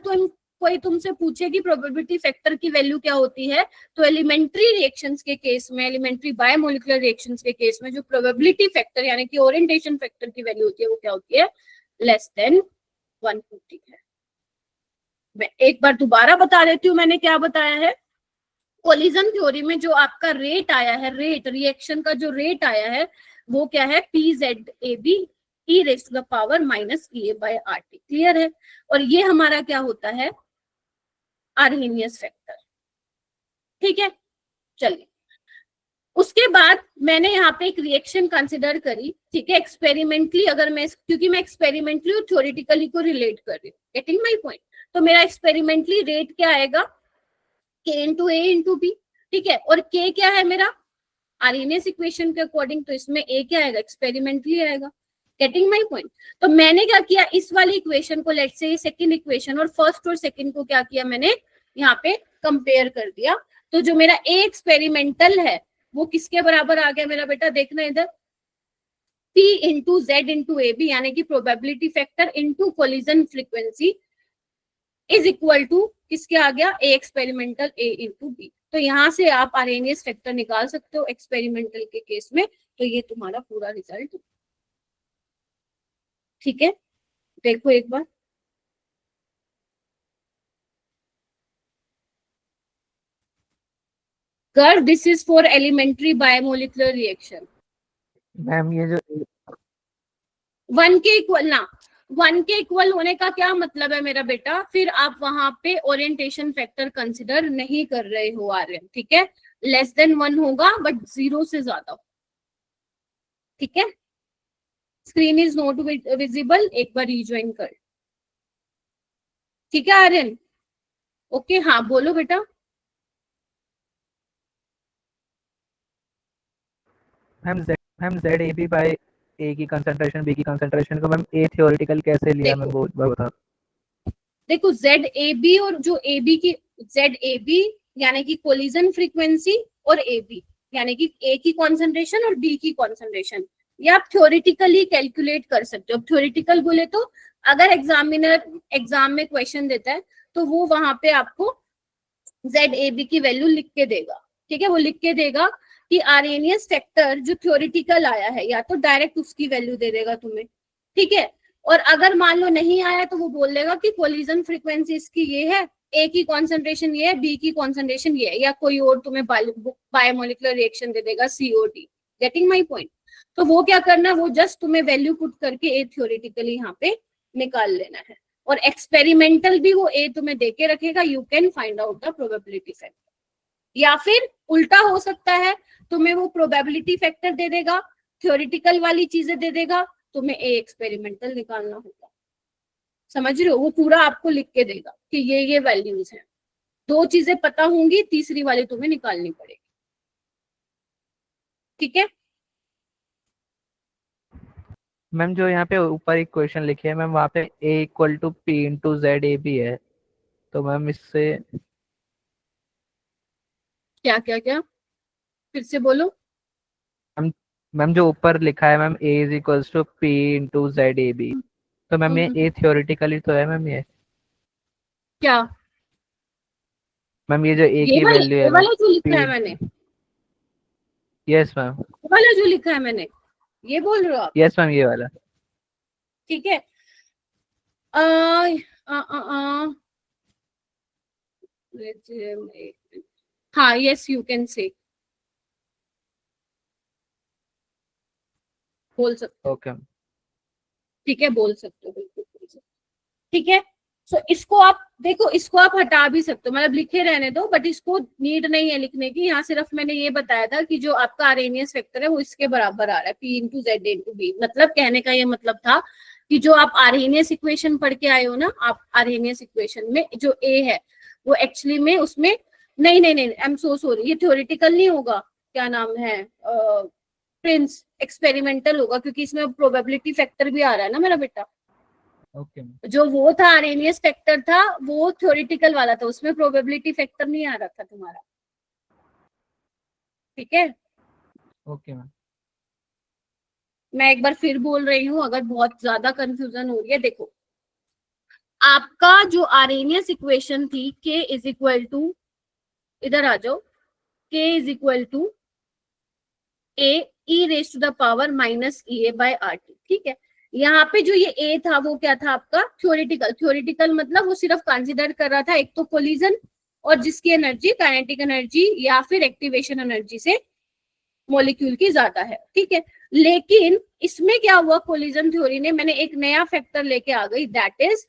A: कोई तुमसे पूछे कि प्रोबेबिलिटी फैक्टर की वैल्यू क्या होती है, तो एलिमेंट्री रिएक्शंस के केस में, एलिमेंट्री बायोमोलिकुलर रिएक्शंस के केस में जो प्रोबेबिलिटी फैक्टर यानी कि ओरिएंटेशन फैक्टर की वैल्यू होती है वो क्या होती है, लेस देन 150 है। मैं एक बार दोबारा बता देती हूँ मैंने क्या बताया है। कोलिजन थ्योरी में जो आपका रेट आया है, रेट रिएक्शन का जो रेट आया है वो क्या है, P Z A B e raise to the power minus E A by R T, clear है। और ये हमारा क्या होता है, आर्हेनियस फैक्टर, ठीक है। चलिए, उसके बाद मैंने यहाँ पे एक रिएक्शन कंसिडर करी, ठीक है, एक्सपेरिमेंटली, अगर मैं क्योंकि मैं एक्सपेरिमेंटली और थ्योरेटिकली को रिलेट कर रही हूँ, गेटिंग माय पॉइंट। तो मेरा एक्सपेरिमेंटली रेट क्या आएगा, के इंटू ए इंटू बी, ठीक है। और के क्या है मेरा आर्हेनियस इक्वेशन के अकॉर्डिंग, तो इसमें ए क्या आएगा, एक्सपेरिमेंटली आएगा, गेटिंग माय पॉइंट। तो मैंने क्या किया, इस वाली इक्वेशन को, लेट्स से सेकंड इक्वेशन और फर्स्ट और सेकंड को क्या किया मैंने यहाँ पे कंपेयर कर दिया। तो जो मेरा ए एक्सपेरिमेंटल है वो किसके बराबर आ गया मेरा बेटा, देखना इधर, P into Z into A B, यानी कि probability factor into collision frequency is equal to किसके आ गया, A experimental A into B. तो यहां से आप आर्हेनियस फैक्टर निकाल सकते हो एक्सपेरिमेंटल के केस में। तो ये तुम्हारा पूरा रिजल्ट, ठीक है। देखो एक बार, कर this is for elementary bimolecular reaction.
C: Ma'am ये जो
A: 1 के इक्वल ना, 1 के इक्वल होने का क्या मतलब है मेरा बेटा, फिर आप वहां पे ओरिएंटेशन फैक्टर कंसिडर नहीं कर रहे हो आर्यन, ठीक है। लेस देन 1 होगा बट 0 से ज्यादा, ठीक है। स्क्रीन इज नॉट विजिबल, एक बार रिज्वाइन कर, ठीक है आर्यन, ओके। हाँ बोलो बेटा।
C: Ma'am Z A B by A की कंसंट्रेशन बी की कंसंट्रेशन को मैम ए थ्योरेटिकल कैसे लिया, मैं वो बता।
A: देखो जेड ए बी और जो ए बी की, जेड ए बी यानी कि कोलिजन फ्रीक्वेंसी और ए बी यानी कि ए की कॉन्सेंट्रेशन और बी की कॉन्सेंट्रेशन, ये आप थ्योरेटिकली कैलकुलेट कर सकते हो। थ्योरेटिकल बोले तो अगर एग्जामिनर एग्जाम में क्वेश्चन देता है तो वो वहां पे आपको जेड ए बी की वैल्यू लिख के देगा, ठीक है। वो लिख के देगा कि आर्हेनियस फैक्टर जो थ्योरेटिकल आया है, या तो डायरेक्ट उसकी वैल्यू दे देगा तुम्हें, ठीक है। और अगर मान लो नहीं आया तो वो बोल देगा कि कोलिजन फ्रीक्वेंसी इसकी ये है ए की कॉन्सेंट्रेशन ये है, बी की कॉन्सेंट्रेशन ये है, या कोई और तुम्हें बायोमोलिकुलर रिएक्शन दे देगा CO2। Getting my point? तो वो क्या करना है, वो जस्ट तुम्हें वैल्यू पुट करके ए थ्योरेटिकली यहाँ पे निकाल लेना है, और एक्सपेरिमेंटल भी वो ए तुम्हें देके रखेगा। You can find out the probability factor. या फिर उल्टा हो सकता है, तुम्हें वो प्रोबेबिलिटी फैक्टर दे देगा, थ्योरेटिकल वाली चीजें दे देगा, तुम्हें ए एक्सपेरिमेंटल निकालना होगा। समझ रहे हो? वो पूरा आपको लिख के देगा कि ये वैल्यूज हैं। 2 चीजें पता होंगी, तीसरी वाली तुम्हें निकालनी पड़ेगी। ठीक है
C: मैम जो यहाँ पे ऊपर एक क्वेश्चन लिखे है मैम, वहाँ पे A equal to P into ZAB है, तो मैम इससे
A: क्या क्या क्या फिर से बोलो।
C: मैम जो ऊपर लिखा है ma'am A is equals to P into ZAB, तो मैम ये A थ्योरेटिकली तो है मैम, ये
A: क्या
C: मैम ये जो A की वैल्यू है
A: वाला जो लिखा है मैंने,
C: यस मैम,
A: वाला जो लिखा है मैंने, ये बोल रहे हो आप?
C: यस मैम ये वाला।
A: ठीक है। हाँ, यस यू कैन से, बोल सकते हो।
C: ओके
A: ठीक है, बोल सकते हो, बिल्कुल बोल सकते हो। ठीक है, सो इसको आप देखो, इसको आप हटा भी सकते हो, मतलब लिखे रहने दो, बट इसको नीड नहीं है लिखने की। यहाँ सिर्फ मैंने ये बताया था कि जो आपका आरएनएस फैक्टर है वो इसके बराबर आ रहा है, P into Z into B। मतलब कहने का ये मतलब था कि जो आप आरएनएस इक्वेशन पढ़ के आए हो ना, आप आरएनएस इक्वेशन में जो A है वो एक्चुअली में उसमें नहीं, आई एम सो सॉरी, ये थ्योरेटिकल नहीं होगा, क्या नाम है प्रिंस, एक्सपेरिमेंटल होगा, क्योंकि इसमें प्रोबेबिलिटी फैक्टर भी आ रहा है ना मेरा बेटा।
C: ओके
A: जो वो था आरएनएस फैक्टर था वो थ्योरेटिकल वाला था, उसमें प्रोबेबिलिटी फैक्टर नहीं आ रहा था तुम्हारा। ठीक है,
C: ओके मैम।
A: मैं एक बार फिर बोल रही हूँ अगर बहुत ज्यादा कंफ्यूजन हो रही है। देखो, आपका जो आरएनएस इक्वेशन थी K इज इक्वल टू, इधर आ जाओ, K is equal to A e raise to the power minus EA by RT। ठीक है, यहाँ पे जो ये A था वो क्या था आपका थ्योरेटिकल मतलब वो सिर्फ कंसीडर कर रहा था एक तो कोलिजन और जिसकी एनर्जी काइनेटिक एनर्जी या फिर एक्टिवेशन एनर्जी से मॉलिक्यूल की ज्यादा है। ठीक है, लेकिन इसमें क्या हुआ, कोलिजन थ्योरी ने मैंने एक नया फैक्टर लेके आ गई, दैट इज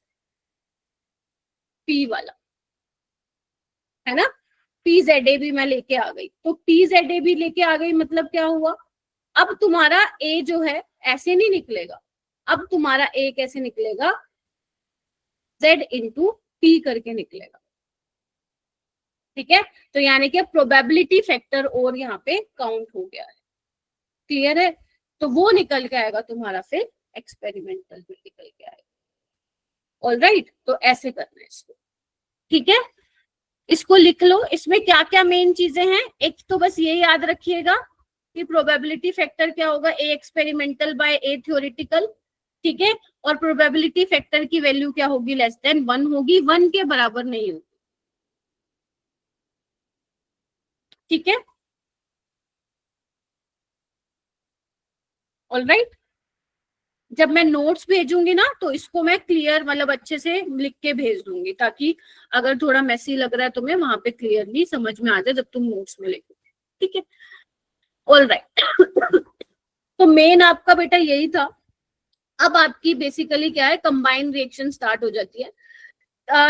A: P वाला, है ना, PZAB मैं लेके आ गई। तो PZAB लेके आ गई मतलब क्या हुआ, अब तुम्हारा A जो है ऐसे नहीं निकलेगा, अब तुम्हारा A कैसे निकलेगा, Z इंटू P करके निकलेगा। ठीक है, तो यानी कि प्रोबेबिलिटी फैक्टर और यहाँ पे काउंट हो गया है। क्लियर है? तो वो निकल के आएगा तुम्हारा फिर एक्सपेरिमेंटल में निकल के आएगा। ऑलराइट, तो ऐसे करना है इसको। ठीक है, इसको लिख लो। इसमें क्या क्या मेन चीजें हैं, एक तो बस ये याद रखिएगा कि प्रोबेबिलिटी फैक्टर क्या होगा, A experimental by A theoretical. ठीक है, और प्रोबेबिलिटी फैक्टर की वैल्यू क्या होगी, लेस देन 1 होगी, 1 के बराबर नहीं होगी। ठीक है, ऑलराइट। जब मैं नोट्स भेजूंगी ना तो इसको मैं क्लियर मतलब अच्छे से लिख के भेज दूंगी, ताकि अगर थोड़ा मैसी लग रहा है तुम्हें वहां पे क्लियरली समझ में आ जाए जब तुम नोट्स में लिखोगे। ठीक है, ऑलराइट। तो मेन आपका बेटा यही था। अब आपकी बेसिकली क्या है, कंबाइंड रिएक्शन स्टार्ट हो जाती है।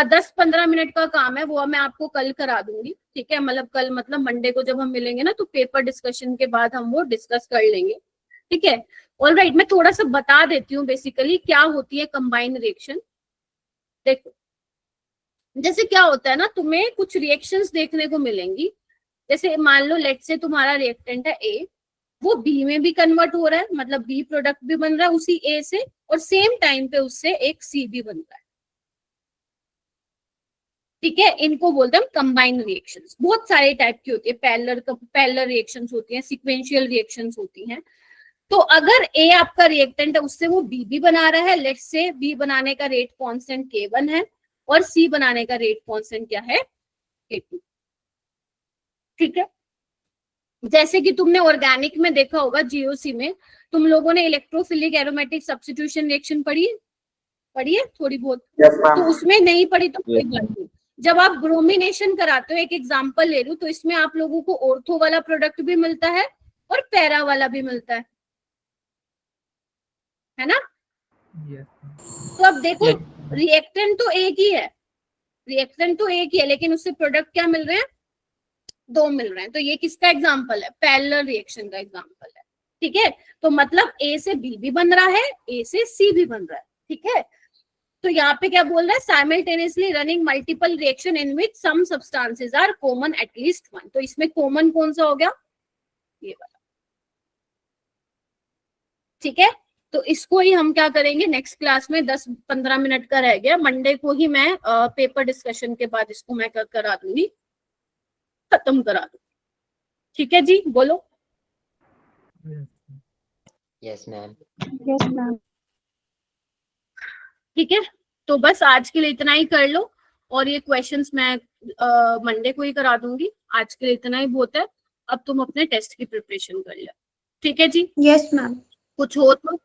A: 10-15 मिनट का काम है, वो मैं आपको कल करा दूंगी। ठीक है, मतलब कल मतलब मंडे को जब हम मिलेंगे ना तो पेपर डिस्कशन के बाद हम वो डिस्कस कर लेंगे। ठीक है, ऑलराइट। मैं थोड़ा सा बता देती हूँ बेसिकली क्या होती है कंबाइंड रिएक्शन। देखो, जैसे क्या होता है ना, तुम्हें कुछ रिएक्शंस देखने को मिलेंगी। जैसे मान लो लेट से तुम्हारा रिएक्टेंट है A, वो B में भी कन्वर्ट हो रहा है, मतलब B प्रोडक्ट भी बन रहा है उसी A से, और सेम टाइम पे उससे एक C भी बन रहा है। ठीक है, इनको बोलते हैं कंबाइंड रिएक्शंस। बहुत सारे टाइप की होती है, पैरेलल रिएक्शंस होती हैं, सीक्वेंशियल रिएक्शंस होती हैं। तो अगर A आपका रिएक्टेंट है उससे वो B भी बना रहा है, लेट्स से B बनाने का रेट कांस्टेंट K1 है और C बनाने का रेट कांस्टेंट क्या है, K2। ठीक है, जैसे कि तुमने ऑर्गेनिक में देखा होगा, GOC में तुम लोगों ने इलेक्ट्रोफिलिक एरोमेटिक सब्स्टिट्यूशन रिएक्शन पढ़ी है थोड़ी बहुत। तो उसमें नहीं पढ़ी तो कोई बात नहीं। जब आप ब्रोमिनेशन कराते हो, एक एग्जांपल ले लूं तो इसमें आप लोगों को ऑर्थो वाला प्रोडक्ट भी मिलता है और पैरा वाला भी मिलता है ना?
C: Yes.
A: तो अब देखो रिएक्टेंट तो एक ही है, रिएक्टेंट तो एक ही है, लेकिन उससे प्रोडक्ट क्या मिल रहे हैं? दो मिल रहे हैं। तो ये किसका एग्जांपल है? पैरेलल रिएक्शन का एग्जांपल है। ठीक है, तो मतलब ए से बी भी बन रहा है, ए से सी भी बन रहा है। ठीक है, तो यहाँ पे क्या बोल रहा है? Simultaneously running multiple reaction in which some substances are common at least one. तो इसमें कॉमन कौन सा हो गया? ये वाला। ठीक है, तो इसको ही हम क्या करेंगे नेक्स्ट क्लास में, 10-15 मिनट का रह गया, मंडे को ही मैं पेपर डिस्कशन के बाद इसको मैं करा दूंगी, खत्म करा दूंगी। ठीक है जी, बोलो।
B: Yes ma'am.
D: Yes ma'am.
A: ठीक है, तो बस आज के लिए इतना ही कर लो, और ये क्वेश्चंस मैं मंडे को ही करा दूंगी। आज के लिए इतना ही बहुत है, अब तुम अपने टेस्ट की प्रिपरेशन कर लो। ठीक है जी,
H: यस मैम।
A: कुछ हो तो